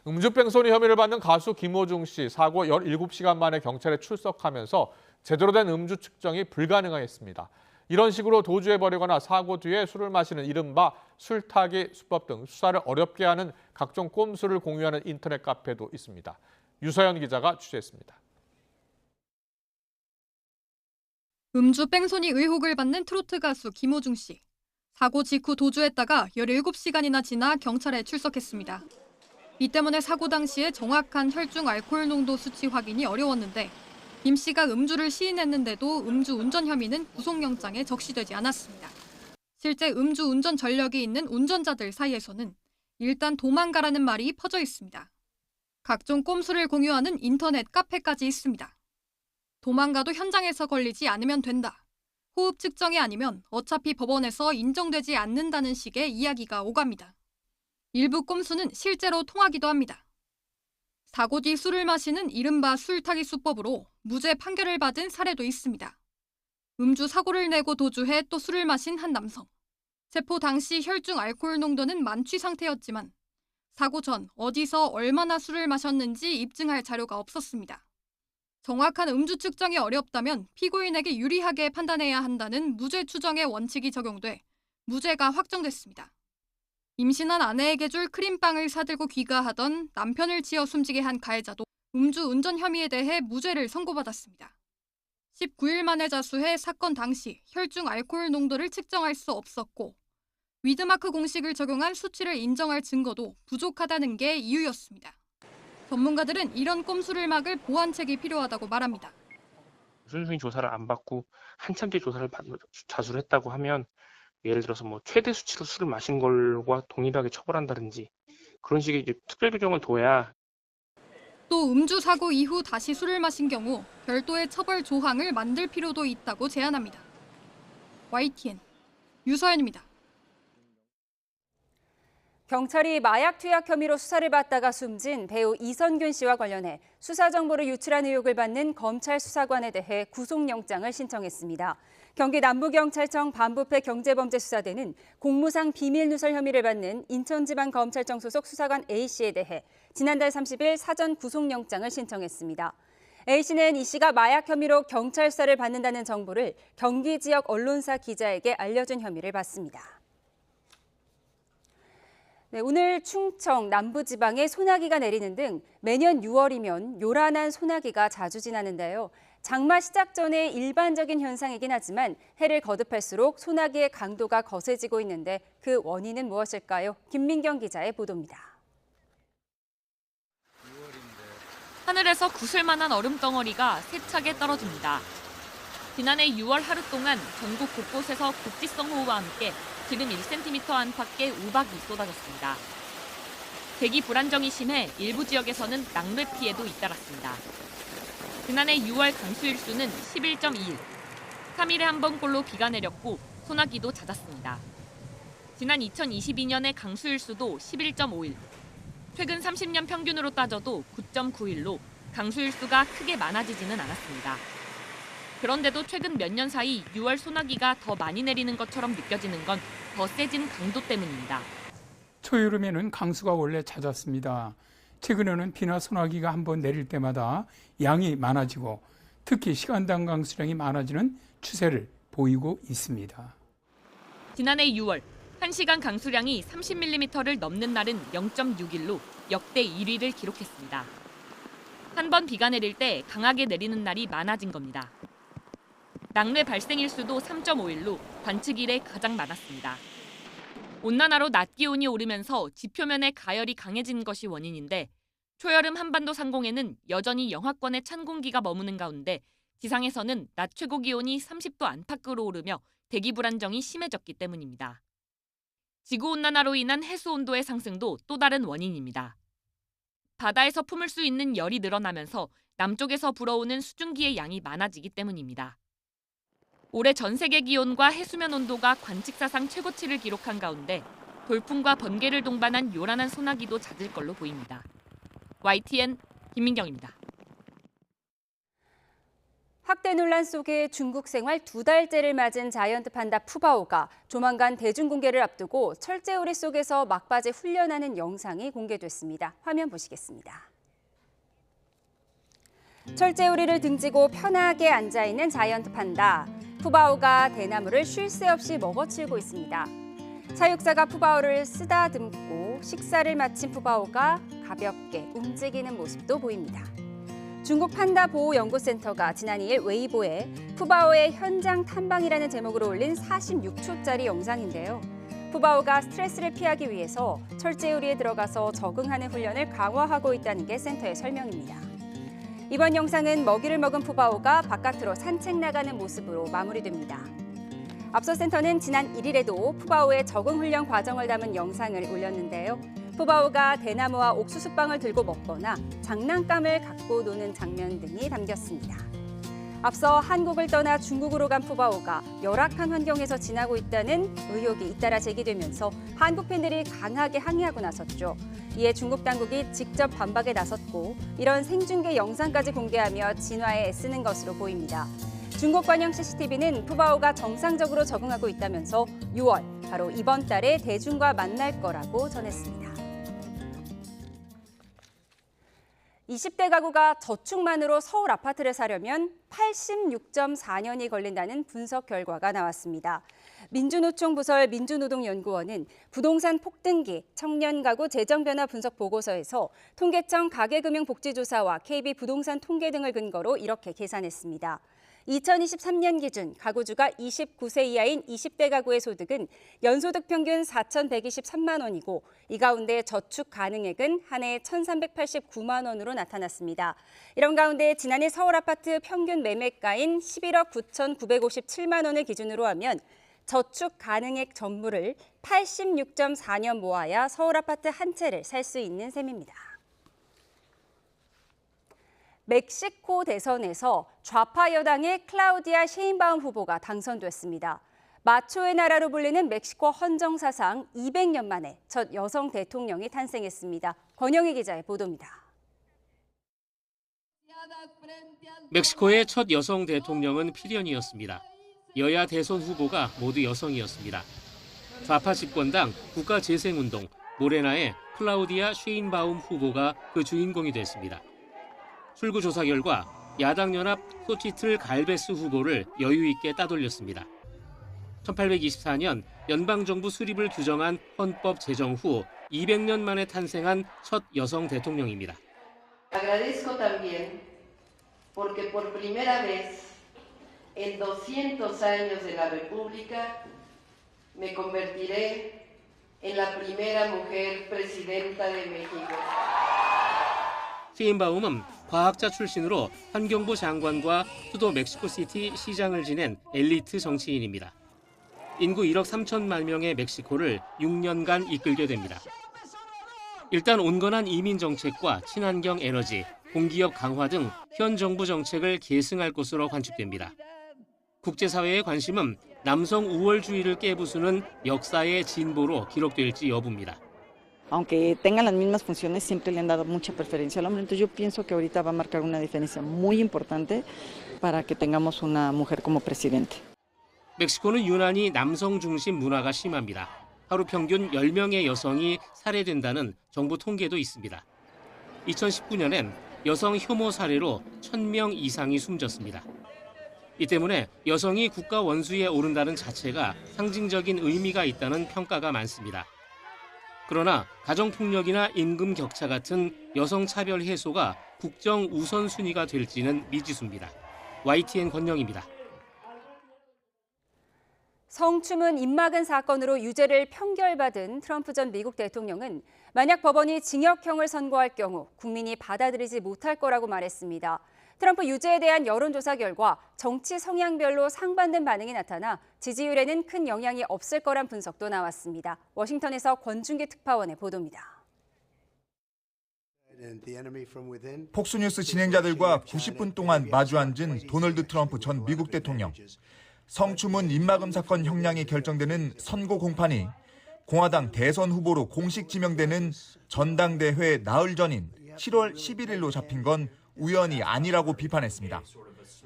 음주뺑소니 혐의를 받는 가수 김호중 씨 사고 17시간 만에 경찰에 출석하면서 제대로 된 음주 측정이 불가능했습니다. 이런 식으로 도주해버리거나 사고 뒤에 술을 마시는 이른바 술타기 수법 등 수사를 어렵게 하는 각종 꼼수를 공유하는 인터넷 카페도 있습니다. 유서연 기자가 취재했습니다. 음주 뺑소니 의혹을 받는 트로트 가수 김호중 씨. 사고 직후 도주했다가 17시간이나 지나 경찰에 출석했습니다. 이 때문에 사고 당시에 정확한 혈중 알코올 농도 수치 확인이 어려웠는데 김 씨가 음주를 시인했는데도 음주운전 혐의는 구속영장에 적시되지 않았습니다. 실제 음주운전 전력이 있는 운전자들 사이에서는 일단 도망가라는 말이 퍼져 있습니다. 각종 꼼수를 공유하는 인터넷 카페까지 있습니다. 도망가도 현장에서 걸리지 않으면 된다. 호흡 측정이 아니면 어차피 법원에서 인정되지 않는다는 식의 이야기가 오갑니다. 일부 꼼수는 실제로 통하기도 합니다. 사고 뒤 술을 마시는 이른바 술타기 수법으로 무죄 판결을 받은 사례도 있습니다. 음주 사고를 내고 도주해 또 술을 마신 한 남성. 체포 당시 혈중 알코올 농도는 만취 상태였지만 사고 전 어디서 얼마나 술을 마셨는지 입증할 자료가 없었습니다. 정확한 음주 측정이 어렵다면 피고인에게 유리하게 판단해야 한다는 무죄 추정의 원칙이 적용돼 무죄가 확정됐습니다. 임신한 아내에게 줄 크림빵을 사들고 귀가하던 남편을 치어 숨지게 한 가해자도 음주 운전 혐의에 대해 무죄를 선고받았습니다. 19일 만에 자수해 사건 당시 혈중 알코올 농도를 측정할 수 없었고 위드마크 공식을 적용한 수치를 인정할 증거도 부족하다는 게 이유였습니다. 전문가들은 이런 꼼수를 막을 보완책이 필요하다고 말합니다. 순순히 조사를 안 받고 한참 뒤에 자수를 했다고 하면 예를 들어서 뭐 최대 수치로 술을 마신 걸과 동일하게 처벌한다든지 그런 식의 이제 특별 규정을 둬야. 또 음주 사고 이후 다시 술을 마신 경우 별도의 처벌 조항을 만들 필요도 있다고 제안합니다. YTN 유서연입니다. 경찰이 마약 투약 혐의로 수사를 받다가 숨진 배우 이선균 씨와 관련해 수사 정보를 유출한 의혹을 받는 검찰 수사관에 대해 구속영장을 신청했습니다. 경기 남부경찰청 반부패 경제범죄수사대는 공무상 비밀누설 혐의를 받는 인천지방검찰청 소속 수사관 A씨에 대해 지난달 30일 사전 구속영장을 신청했습니다. A씨는 이 씨가 마약 혐의로 경찰 수사를 받는다는 정보를 경기 지역 언론사 기자에게 알려준 혐의를 받습니다. 네, 오늘 충청 남부지방에 소나기가 내리는 등 매년 6월이면 요란한 소나기가 자주 지나는데요. 장마 시작 전에 일반적인 현상이긴 하지만 해를 거듭할수록 소나기의 강도가 거세지고 있는데 그 원인은 무엇일까요? 김민경 기자의 보도입니다. 하늘에서 구슬만한 얼음덩어리가 세차게 떨어집니다. 지난해 6월 하루 동안 전국 곳곳에서 국지성 호우와 함께 기름 1cm 안팎의 우박이 쏟아졌습니다. 대기 불안정이 심해 일부 지역에서는 낙뢰 피해도 잇따랐습니다. 지난해 6월 강수일수는 11.21, 3일에 한 번꼴로 비가 내렸고 소나기도 잦았습니다. 지난 2022년의 강수일수도 11.51, 최근 30년 평균으로 따져도 9.91로 강수일수가 크게 많아지지는 않았습니다. 그런데도 최근 몇 년 사이 6월 소나기가 더 많이 내리는 것처럼 느껴지는 건 더 세진 강도 때문입니다. 초여름에는 강수가 원래 잦았습니다. 최근에는 비나 소나기가 한번 내릴 때마다 양이 많아지고 특히 시간당 강수량이 많아지는 추세를 보이고 있습니다. 지난해 6월 1시간 강수량이 30mm를 넘는 날은 0.61로 역대 1위를 기록했습니다. 한 번 비가 내릴 때 강하게 내리는 날이 많아진 겁니다. 낙뢰 발생 일수도 3.51로 관측 이래 가장 많았습니다. 온난화로 낮 기온이 오르면서 지표면의 가열이 강해진 것이 원인인데 초여름 한반도 상공에는 여전히 영하권의 찬 공기가 머무는 가운데 지상에서는 낮 최고 기온이 30도 안팎으로 오르며 대기 불안정이 심해졌기 때문입니다. 지구온난화로 인한 해수 온도의 상승도 또 다른 원인입니다. 바다에서 품을 수 있는 열이 늘어나면서 남쪽에서 불어오는 수증기의 양이 많아지기 때문입니다. 올해 전 세계 기온과 해수면 온도가 관측사상 최고치를 기록한 가운데 돌풍과 번개를 동반한 요란한 소나기도 잦을 걸로 보입니다. YTN 김민경입니다. 학대 논란 속에 중국 생활 2달째를 맞은 자이언트 판다 푸바오가 조만간 대중공개를 앞두고 철제우리 속에서 막바지 훈련하는 영상이 공개됐습니다. 화면 보시겠습니다. 철제우리를 등지고 편하게 앉아있는 자이언트 판다. 푸바오가 대나무를 쉴 새 없이 먹어치우고 있습니다. 사육사가 푸바오를 쓰다듬고 식사를 마친 푸바오가 가볍게 움직이는 모습도 보입니다. 중국 판다 보호연구센터가 지난 2일 웨이보에 푸바오의 현장 탐방이라는 제목으로 올린 46초짜리 영상인데요. 푸바오가 스트레스를 피하기 위해서 철제우리에 들어가서 적응하는 훈련을 강화하고 있다는 게 센터의 설명입니다. 이번 영상은 먹이를 먹은 푸바오가 바깥으로 산책 나가는 모습으로 마무리됩니다. 앞서 센터는 지난 1일에도 푸바오의 적응 훈련 과정을 담은 영상을 올렸는데요. 푸바오가 대나무와 옥수수빵을 들고 먹거나 장난감을 갖고 노는 장면 등이 담겼습니다. 앞서 한국을 떠나 중국으로 간 푸바오가 열악한 환경에서 지나고 있다는 의혹이 잇따라 제기되면서 한국 팬들이 강하게 항의하고 나섰죠. 이에 중국 당국이 직접 반박에 나섰고 이런 생중계 영상까지 공개하며 진화에 애쓰는 것으로 보입니다. 중국 관영 CCTV는 푸바오가 정상적으로 적응하고 있다면서 6월, 바로 이번 달에 대중과 만날 거라고 전했습니다. 20대 가구가 저축만으로 서울 아파트를 사려면 86.4년이 걸린다는 분석 결과가 나왔습니다. 민주노총 부설 민주노동연구원은 부동산 폭등기, 청년 가구 재정변화 분석 보고서에서 통계청 가계금융복지조사와 KB 부동산 통계 등을 근거로 이렇게 계산했습니다. 2023년 기준 가구주가 29세 이하인 20대 가구의 소득은 연소득 평균 4,123만 원이고 이 가운데 저축 가능액은 한 해 1,389만 원으로 나타났습니다. 이런 가운데 지난해 서울 아파트 평균 매매가인 11억 9,957만 원을 기준으로 하면 저축 가능액 전부를 86.4년 모아야 서울 아파트 한 채를 살 수 있는 셈입니다. 멕시코 대선에서 좌파 여당의 클라우디아 셰인바움 후보가 당선됐습니다. 마초의 나라로 불리는 멕시코 헌정 사상 200년 만에 첫 여성 대통령이 탄생했습니다. 권영희 기자의 보도입니다. 멕시코의 첫 여성 대통령은 필연이었습니다. 여야 대선 후보가 모두 여성이었습니다. 좌파 집권당 국가재생운동 모레나의 클라우디아 셰인바움 후보가 그 주인공이 됐습니다. 출구조사 결과 야당연합 소치틀 갈베스 후보를 여유 있게 따돌렸습니다. 1824년 연방정부 수립을 규정한 헌법 제정 후 200년 만에 탄생한 첫 여성 대통령입니다. Agradezco también porque por primera vez en 200 años de la República me convertiré en la primera mujer presidenta de México. 셰인바움은 과학자 출신으로 환경부 장관과 수도 멕시코시티 시장을 지낸 엘리트 정치인입니다. 인구 1억 3천만 명의 멕시코를 6년간 이끌게 됩니다. 일단 온건한 이민 정책과 친환경 에너지, 공기업 강화 등 현 정부 정책을 계승할 것으로 관측됩니다. 국제사회의 관심은 남성 우월주의를 깨부수는 역사의 진보로 기록될지 여부입니다. Aunque tengan las mismas funciones, siempre le han dado mucha preferencia al hombre. Entonces yo pienso que ahorita va a marcar una diferencia muy importante para que tengamos una mujer como presidente. 멕시코는 유난히 남성 중심 문화가 심합니다. 하루 평균 10명의 여성이 살해된다는 정부 통계도 있습니다. 2019년엔 여성 혐오 사례로 1,000명 이상이 숨졌습니다. 이 때문에 여성이 국가 원수에 오른다는 자체가 상징적인 의미가 있다는 평가가 많습니다. 그러나 가정폭력이나 임금 격차 같은 여성 차별 해소가 국정 우선순위가 될지는 미지수입니다. YTN 권영입니다. 성추문 입막음 사건으로 유죄를 평결받은 트럼프 전 미국 대통령은 만약 법원이 징역형을 선고할 경우 국민이 받아들이지 못할 거라고 말했습니다. 트럼프 유죄에 대한 여론조사 결과 정치 성향별로 상반된 반응이 나타나 지지율에는 큰 영향이 없을 거란 분석도 나왔습니다. 워싱턴에서 권준기 특파원의 보도입니다. 폭스뉴스 진행자들과 90분 동안 마주 앉은 도널드 트럼프 전 미국 대통령. 성추문 입막음 사건 형량이 결정되는 선고 공판이 공화당 대선 후보로 공식 지명되는 전당대회 나흘 전인 7월 11일로 잡힌 건 우연이 아니라고 비판했습니다.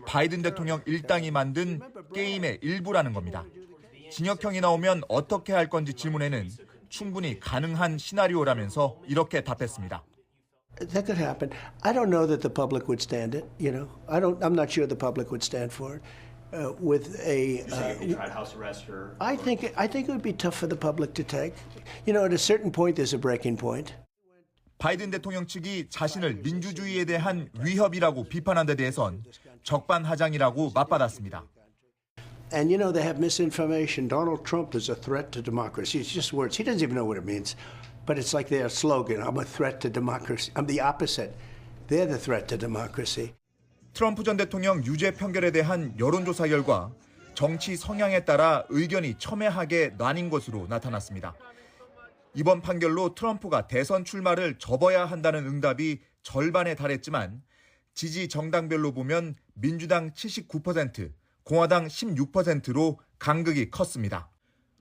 바이든 대통령 일당이 만든 게임의 일부라는 겁니다. 징역형이 나오면 어떻게 할 건지 질문에는 충분히 가능한 시나리오라면서 이렇게 답했습니다. That could happen. I don't know that the public would stand it. I'm not sure the public would stand for it. With a, tried house arrest or I think it would be tough for the public to take. At a certain point, there's a breaking point. 바이든 대통령 측이 자신을 민주주의에 대한 위협이라고 비판한 데 대해선 적반하장이라고 맞받았습니다. And they have misinformation. Donald Trump is a threat to democracy. It's just words. He doesn't even know what it means. But it's like their slogan. I'm a threat to democracy. I'm the opposite. They're the threat to democracy. 트럼프 전 대통령 유죄 판결에 대한 여론조사 결과 정치 성향에 따라 의견이 첨예하게 나뉜 것으로 나타났습니다. 이번 판결로 트럼프가 대선 출마를 접어야 한다는 응답이 절반에 달했지만 지지 정당별로 보면 민주당 79%, 공화당 16%로 간극이 컸습니다.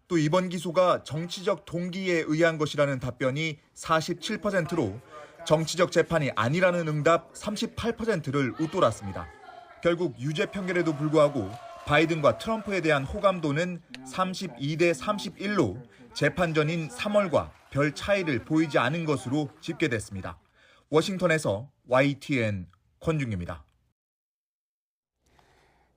또 이번 기소가 정치적 동기에 의한 것이라는 답변이 47%로 정치적 재판이 아니라는 응답 38%를 웃돌았습니다. 결국 유죄 판결에도 불구하고 바이든과 트럼프에 대한 호감도는 32대 31로 재판 전인 3월과 별 차이를 보이지 않은 것으로 집계됐습니다. 워싱턴에서 YTN 권중기입니다.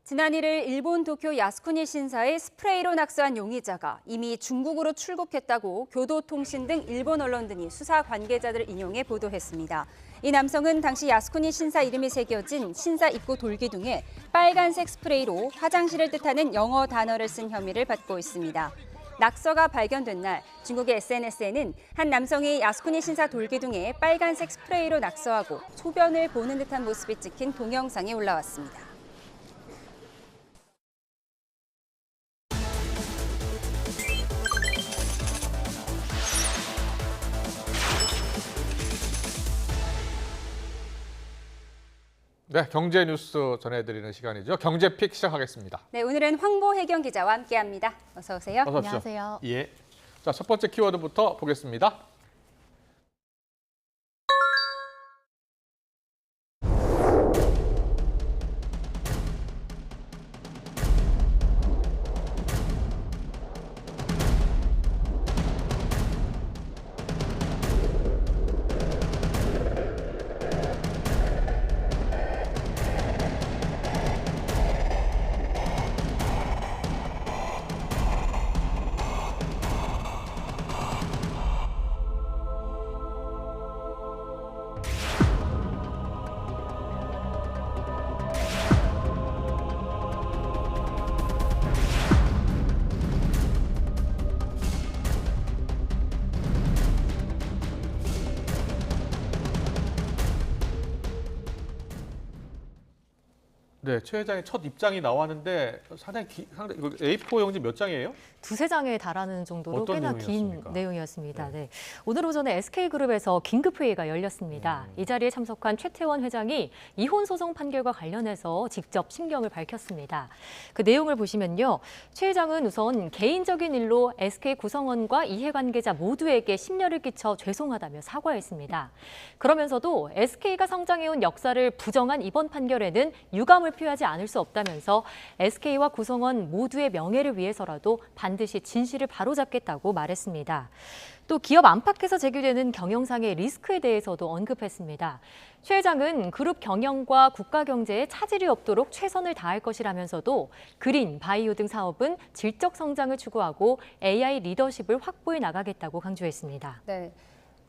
지난 1일 일본 도쿄 야스쿠니 신사에 스프레이로 낙서한 용의자가 이미 중국으로 출국했다고 교도통신 등 일본 언론 등이 수사 관계자들을 인용해 보도했습니다. 이 남성은 당시 야스쿠니 신사 이름이 새겨진 신사 입구 돌기둥에 빨간색 스프레이로 화장실을 뜻하는 영어 단어를 쓴 혐의를 받고 있습니다. 낙서가 발견된 날 중국의 SNS에는 한 남성이 야스쿠니 신사 돌기둥에 빨간색 스프레이로 낙서하고 소변을 보는 듯한 모습이 찍힌 동영상이 올라왔습니다. 네, 경제 뉴스 전해드리는 시간이죠. 경제픽 시작하겠습니다. 네, 오늘은 황보혜경 기자와 함께합니다. 어서 오세요. 어서 오십시오. 안녕하세요. 예. 자, 첫 번째 키워드부터 보겠습니다. 네, 최 회장의 첫 입장이 나왔는데 상당히 A4 용지 몇 장이에요? 두세 장에 달하는 정도로 꽤나 긴 내용이었습니까? 내용이었습니다. 네. 오늘 오전에 SK그룹에서 긴급회의가 열렸습니다. 이 자리에 참석한 최태원 회장이 이혼 소송 판결과 관련해서 직접 심경을 밝혔습니다. 그 내용을 보시면요. 최 회장은 우선 개인적인 일로 SK 구성원과 이해관계자 모두에게 심려를 끼쳐 죄송하다며 사과했습니다. 그러면서도 SK가 성장해온 역사를 부정한 이번 판결에는 유감을 표하지 않을 수 없다면서 SK와 구성원 모두의 명예를 위해서라도 반드시 진실을 바로잡겠다고 말했습니다. 또 기업 안팎에서 제기되는 경영상의 리스크에 대해서도 언급했습니다. 최 회장은 그룹 경영과 국가 경제에 차질이 없도록 최선을 다할 것이라면서도 그린, 바이오 등 사업은 질적 성장을 추구하고 AI 리더십을 확보해 나가겠다고 강조했습니다. 네.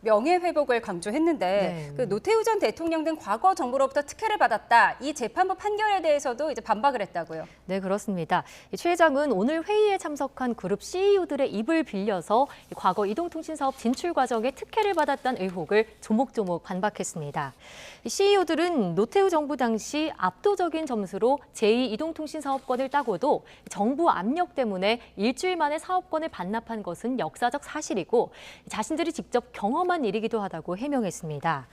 명예회복을 강조했는데 그 노태우 전 대통령 등 과거 정부로부터 특혜를 받았다. 이 재판부 판결에 대해서도 이제 반박을 했다고요. 네, 그렇습니다. 최 회장은 오늘 회의에 참석한 그룹 CEO들의 입을 빌려서 과거 이동통신 사업 진출 과정에 특혜를 받았다는 의혹을 조목조목 반박했습니다. CEO들은 노태우 정부 당시 압도적인 점수로 제2이동통신 사업권을 따고도 정부 압력 때문에 일주일 만에 사업권을 반납한 것은 역사적 사실이고 자신들이 직접 경험한 일이기도 하다고 해명했습니다.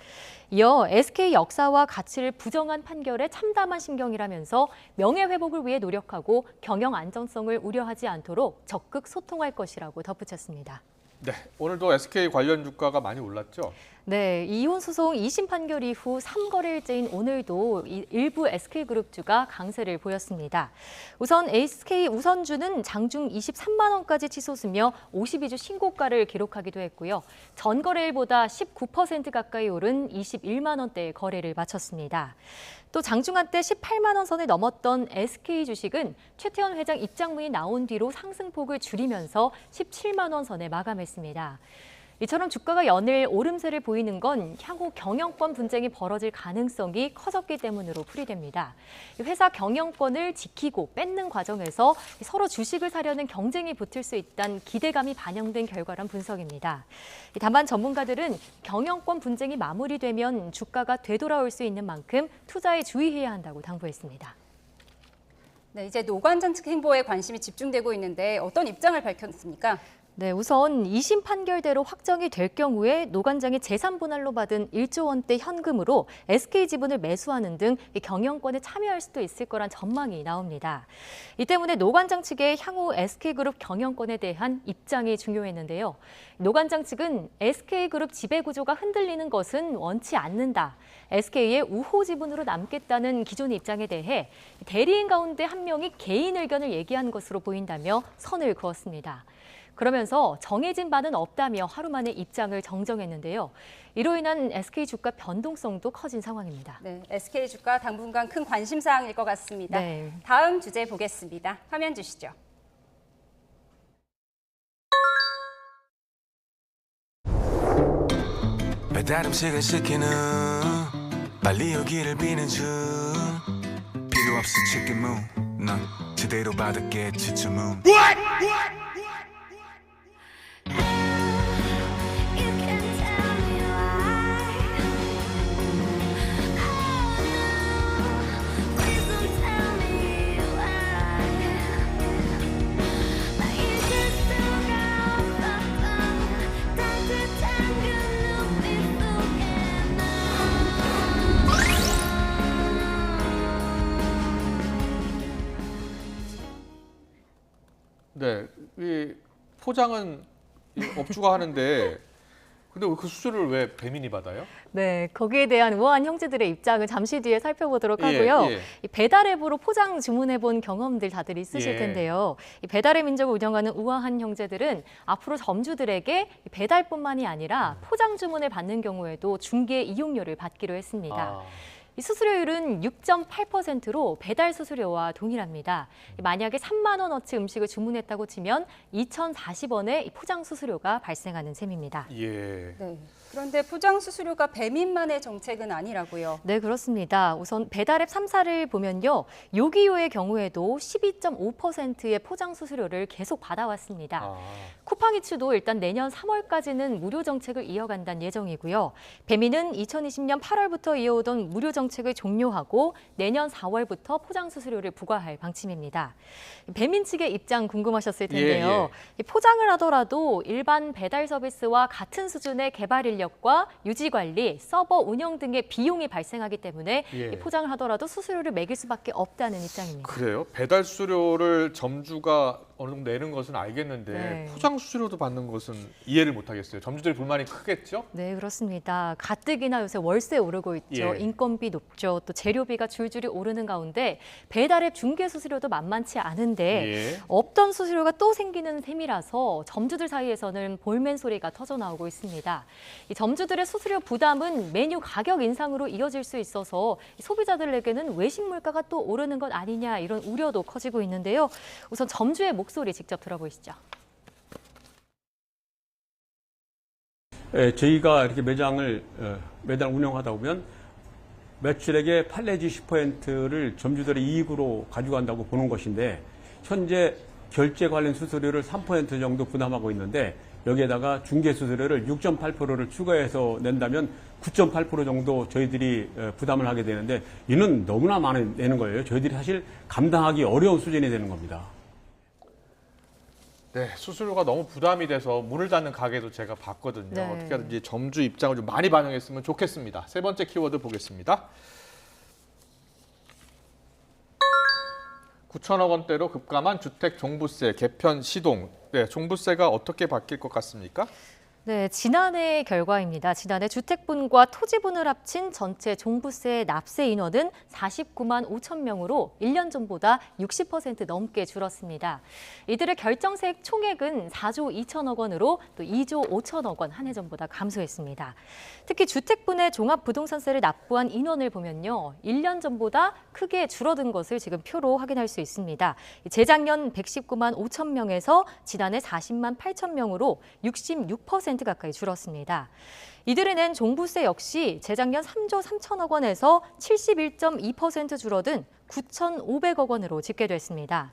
이어 SK 역사와 가치를 부정한 판결에 참담한 심경이라면서 명예회복을 위해 노력하고 경영 안정성을 우려하지 않도록 적극 소통할 것이라고 덧붙였습니다. 네, 오늘도 SK 관련 주가가 많이 올랐죠? 네, 이혼 소송 2심 판결 이후 3거래일째인 오늘도 일부 SK그룹주가 강세를 보였습니다. 우선 SK 우선주는 장중 23만 원까지 치솟으며 52주 신고가를 기록하기도 했고요. 전 거래일보다 19% 가까이 오른 21만 원대의 거래를 마쳤습니다. 또 장중 한때 18만 원 선을 넘었던 SK 주식은 최태원 회장 입장문이 나온 뒤로 상승폭을 줄이면서 17만 원 선에 마감했습니다. 이처럼 주가가 연일 오름세를 보이는 건 향후 경영권 분쟁이 벌어질 가능성이 커졌기 때문으로 풀이됩니다. 회사 경영권을 지키고 뺏는 과정에서 서로 주식을 사려는 경쟁이 붙을 수 있다는 기대감이 반영된 결과란 분석입니다. 다만 전문가들은 경영권 분쟁이 마무리되면 주가가 되돌아올 수 있는 만큼 투자에 주의해야 한다고 당부했습니다. 네, 이제 노관전 측 행보에 관심이 집중되고 있는데 어떤 입장을 밝혔습니까? 네, 우선 2심 판결대로 확정이 될 경우에 노관장이 재산 분할로 받은 1조 원대 현금으로 SK 지분을 매수하는 등 경영권에 참여할 수도 있을 거란 전망이 나옵니다. 이 때문에 노관장 측의 향후 SK그룹 경영권에 대한 입장이 중요했는데요. 노관장 측은 SK그룹 지배구조가 흔들리는 것은 원치 않는다. SK의 우호 지분으로 남겠다는 기존의 입장에 대해 대리인 가운데 한 명이 개인 의견을 얘기한 것으로 보인다며 선을 그었습니다. 그러면서 정해진 바는 없다며 하루 만에 입장을 정정했는데요. 이로 인한 SK 주가 변동성도 커진 상황입니다. 네, SK 주가 당분간 큰 관심사항일 것 같습니다. 네. 다음 주제 보겠습니다. 화면 주시죠. 배달 음식을 시키는 빨리 오기를 비는 중 필요 없어 치킨 넌 제대로 받았겠지 주문 네, 이 포장은 이 업주가 하는데 근데 그 수수료를 왜 배민이 받아요? 네, 거기에 대한 우아한 형제들의 입장을 잠시 뒤에 살펴보도록 하고요. 예. 이 배달 앱으로 포장 주문해본 경험들 다들 있으실 텐데요. 이 배달의 민족을 운영하는 우아한 형제들은 앞으로 점주들에게 배달뿐만이 아니라 포장 주문을 받는 경우에도 중개 이용료를 받기로 했습니다. 이 수수료율은 6.8%로 배달 수수료와 동일합니다. 만약에 3만 원어치 음식을 주문했다고 치면 2,040원의 포장 수수료가 발생하는 셈입니다. 예. 네. 그런데 포장 수수료가 배민만의 정책은 아니라고요. 네, 그렇습니다. 우선 배달앱 3사를 보면요. 요기요의 경우에도 12.5%의 포장 수수료를 계속 받아왔습니다. 쿠팡이츠도 일단 내년 3월까지는 무료 정책을 이어간다는 예정이고요. 배민은 2020년 8월부터 이어오던 무료 정책을 종료하고 내년 4월부터 포장 수수료를 부과할 방침입니다. 배민 측의 입장 궁금하셨을 텐데요. 이 포장을 하더라도 일반 배달 서비스와 같은 수준의 개발 인력과 유지 관리, 서버 운영 등의 비용이 발생하기 때문에 이 포장을 하더라도 수수료를 매길 수밖에 없다는 입장입니다. 그래요? 배달 수수료를 점주가 어느 정도 내는 것은 알겠는데 포장 수수료도 받는 것은 이해를 못하겠어요. 점주들 불만이 크겠죠? 네, 그렇습니다. 가뜩이나 요새 월세 오르고 있죠. 인건비 높죠. 또 재료비가 줄줄이 오르는 가운데 배달앱 중개 수수료도 만만치 않은데 없던 수수료가 또 생기는 셈이라서 점주들 사이에서는 볼멘 소리가 터져 나오고 있습니다. 이 점주들의 수수료 부담은 메뉴 가격 인상으로 이어질 수 있어서 소비자들에게는 외식 물가가 또 오르는 것 아니냐 이런 우려도 커지고 있는데요. 우선 점주의 목소리 직접 들어보시죠. 저희가 이렇게 매장을 매달 운영하다 보면 매출액의 8 내지 10%를 점주들의 이익으로 가져간다고 보는 것인데 현재 결제 관련 수수료를 3% 정도 부담하고 있는데 여기에다가 중개 수수료를 6.8%를 추가해서 낸다면 9.8% 정도 저희들이 부담을 하게 되는데 이는 너무나 많이 내는 거예요. 저희들이 사실 감당하기 어려운 수준이 되는 겁니다. 네, 수수료가 너무 부담이 돼서 문을 닫는 가게도 제가 봤거든요. 네. 어떻게 하든지 점주 입장을 좀 많이 반영했으면 좋겠습니다. 세 번째 키워드 보겠습니다. 9천억 원대로 급감한 주택 종부세 개편 시동. 네, 종부세가 어떻게 바뀔 것 같습니까? 네, 지난해 결과입니다. 지난해 주택분과 토지분을 합친 전체 종부세 납세 인원은 49만 5천 명으로 1년 전보다 60% 넘게 줄었습니다. 이들의 결정세액 총액은 4조 2천억 원으로 또 2조 5천억 원 한 해 전보다 감소했습니다. 특히 주택분의 종합부동산세를 납부한 인원을 보면요. 1년 전보다 크게 줄어든 것을 지금 표로 확인할 수 있습니다. 재작년 119만 5천 명에서 지난해 40만 8천 명으로 66% 가까이 줄었습니다. 이들이 낸 종부세 역시 재작년 3조 3천억 원에서 71.2% 줄어든 9,500억 원으로 집계됐습니다.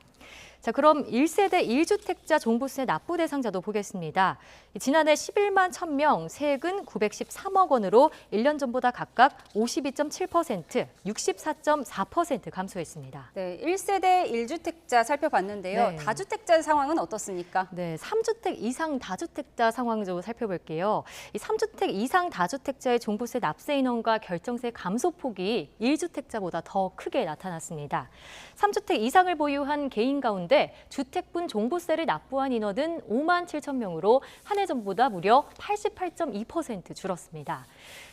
자, 그럼 1세대 1주택자 종부세 납부 대상자도 보겠습니다. 지난해 11만 1,000명, 세액은 913억 원으로 1년 전보다 각각 52.7%, 64.4% 감소했습니다. 네, 1세대 1주택 다주택자 살펴봤는데요. 네. 다주택자 상황은 어떻습니까? 네, 3주택 이상 다주택자 상황 좀 살펴볼게요. 이 3주택 이상 다주택자의 종부세 납세 인원과 결정세 감소 폭이 1주택자보다 더 크게 나타났습니다. 3주택 이상을 보유한 개인 가운데 주택분 종부세를 납부한 인원은 5만 7천 명으로 한 해 전보다 무려 88.2% 줄었습니다.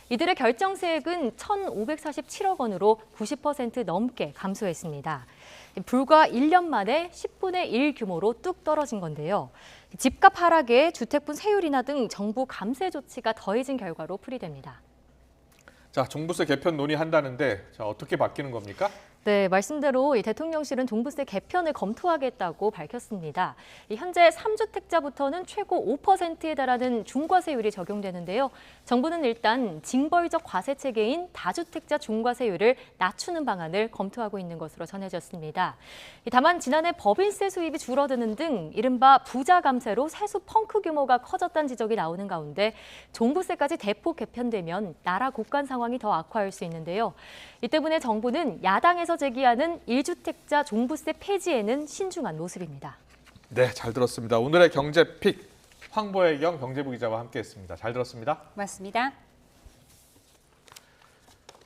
이들의 결정세액은 1,547억 원으로 90% 넘게 감소했습니다. 불과 1년 만에 10분의 1 규모로 뚝 떨어진 건데요. 집값 하락에 주택분 세율이나 등 정부 감세 조치가 더해진 결과로 풀이됩니다. 자, 종부세 개편 논의한다는데 어떻게 바뀌는 겁니까? 네, 말씀대로 이 대통령실은 종부세 개편을 검토하겠다고 밝혔습니다. 현재 3주택자부터는 최고 5%에 달하는 중과세율이 적용되는데요. 정부는 일단 징벌적 과세 체계인 다주택자 중과세율을 낮추는 방안을 검토하고 있는 것으로 전해졌습니다. 다만 지난해 법인세 수입이 줄어드는 등 이른바 부자 감세로 세수 펑크 규모가 커졌다는 지적이 나오는 가운데 종부세까지 대폭 개편되면 나라 곳간 상황이 더 악화할 수 있는데요. 이 때문에 정부는 야당에서 제기하는 1주택자 종부세 폐지에는 신중한 모습입니다. 네, 잘 들었습니다. 오늘의 경제 픽 황보혜경 경제부 기자와 함께했습니다. 잘 들었습니다. 고맙습니다.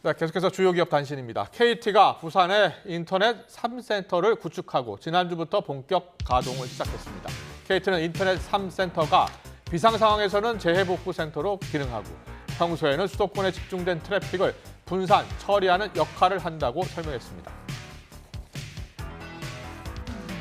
네, 계속해서 주요 기업 단신입니다. KT가 부산에 인터넷 3센터를 구축하고 지난주부터 본격 가동을 시작했습니다. KT는 인터넷 3센터가 비상 상황에서는 재해복구 센터로 기능하고 평소에는 수도권에 집중된 트래픽을 분산, 처리하는 역할을 한다고 설명했습니다.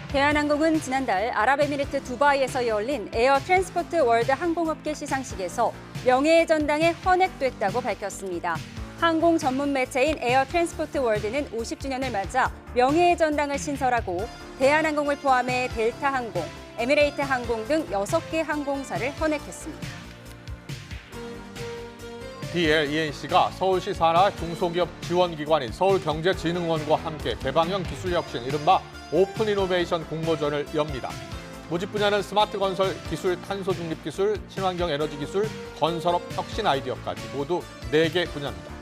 대한항공은 지난달 아랍에미리트 두바이에서 열린 에어 트랜스포트 월드 항공업계 시상식에서 명예의 전당에 헌액됐다고 밝혔습니다. 항공 전문 매체인 에어 트랜스포트 월드는 50주년을 맞아 명예의 전당을 신설하고 대한항공을 포함해 델타항공, 에미레이트 항공 등 6개 항공사를 헌액했습니다. DLENC가 서울시 산하 중소기업 지원기관인 서울경제진흥원과 함께 개방형 기술혁신, 이른바 오픈 이노베이션 공모전을 엽니다. 모집 분야는 스마트 건설 기술, 탄소 중립 기술, 친환경 에너지 기술, 건설업 혁신 아이디어까지 모두 4개 분야입니다.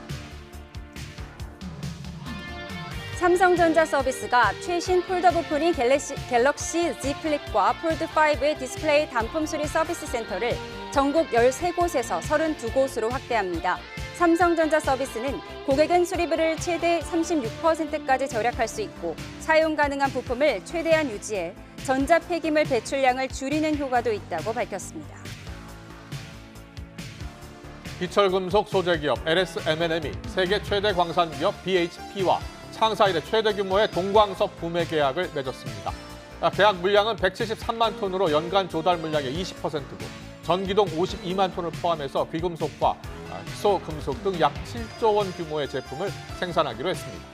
삼성전자 서비스가 최신 폴더블 폰인 갤럭시 Z 플립과 폴드5의 디스플레이 단품 수리 서비스 센터를 전국 13곳에서 32곳으로 확대합니다. 삼성전자 서비스는 고객은 수리비를 최대 36%까지 절약할 수 있고 사용 가능한 부품을 최대한 유지해 전자 폐기물 배출량을 줄이는 효과도 있다고 밝혔습니다. 비철금속 소재기업 LSMNM이 세계 최대 광산기업 BHP와 창사 이래 최대 규모의 동광석 구매 계약을 맺었습니다. 계약 물량은 173만 톤으로 연간 조달 물량의 20%고 전기동 52만 톤을 포함해서 귀금속과 희소금속 등 약 7조 원 규모의 제품을 생산하기로 했습니다.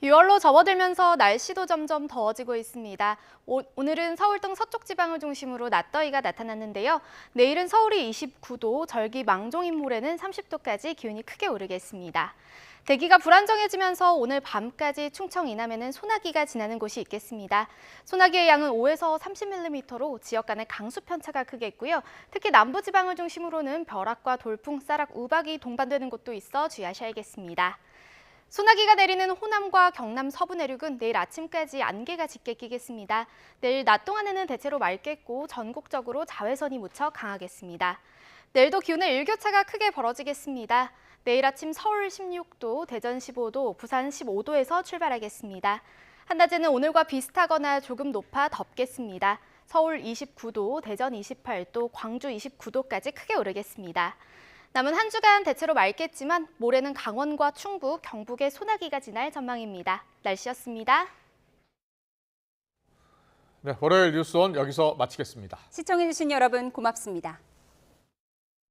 (6월로) 접어들면서 날씨도 점점 더워지고 있습니다. 오늘은 서울 등 서쪽 지방을 중심으로 낮더위가 나타났는데요. 내일은 서울이 29도, 절기 망종인 모레는 30도까지 기온이 크게 오르겠습니다. 대기가 불안정해지면서 오늘 밤까지 충청 이남에는 소나기가 지나는 곳이 있겠습니다. 소나기의 양은 5에서 30mm로 지역 간의 강수 편차가 크겠고요. 특히 남부지방을 중심으로는 벼락과 돌풍, 쌀락, 우박이 동반되는 곳도 있어 주의하셔야겠습니다. 소나기가 내리는 호남과 경남 서부 내륙은 내일 아침까지 안개가 짙게 끼겠습니다. 내일 낮 동안에는 대체로 맑겠고 전국적으로 자외선이 무척 강하겠습니다. 내일도 기온의 일교차가 크게 벌어지겠습니다. 내일 아침 서울 16도, 대전 15도, 부산 15도에서 출발하겠습니다. 한낮에는 오늘과 비슷하거나 조금 높아 덥겠습니다. 서울 29도, 대전 28도, 광주 29도까지 크게 오르겠습니다. 남은 한 주간 대체로 맑겠지만 모레는 강원과 충북, 경북에 소나기가 지날 전망입니다. 날씨였습니다. 네, 월요일 뉴스온 여기서 마치겠습니다. 시청해주신 여러분 고맙습니다.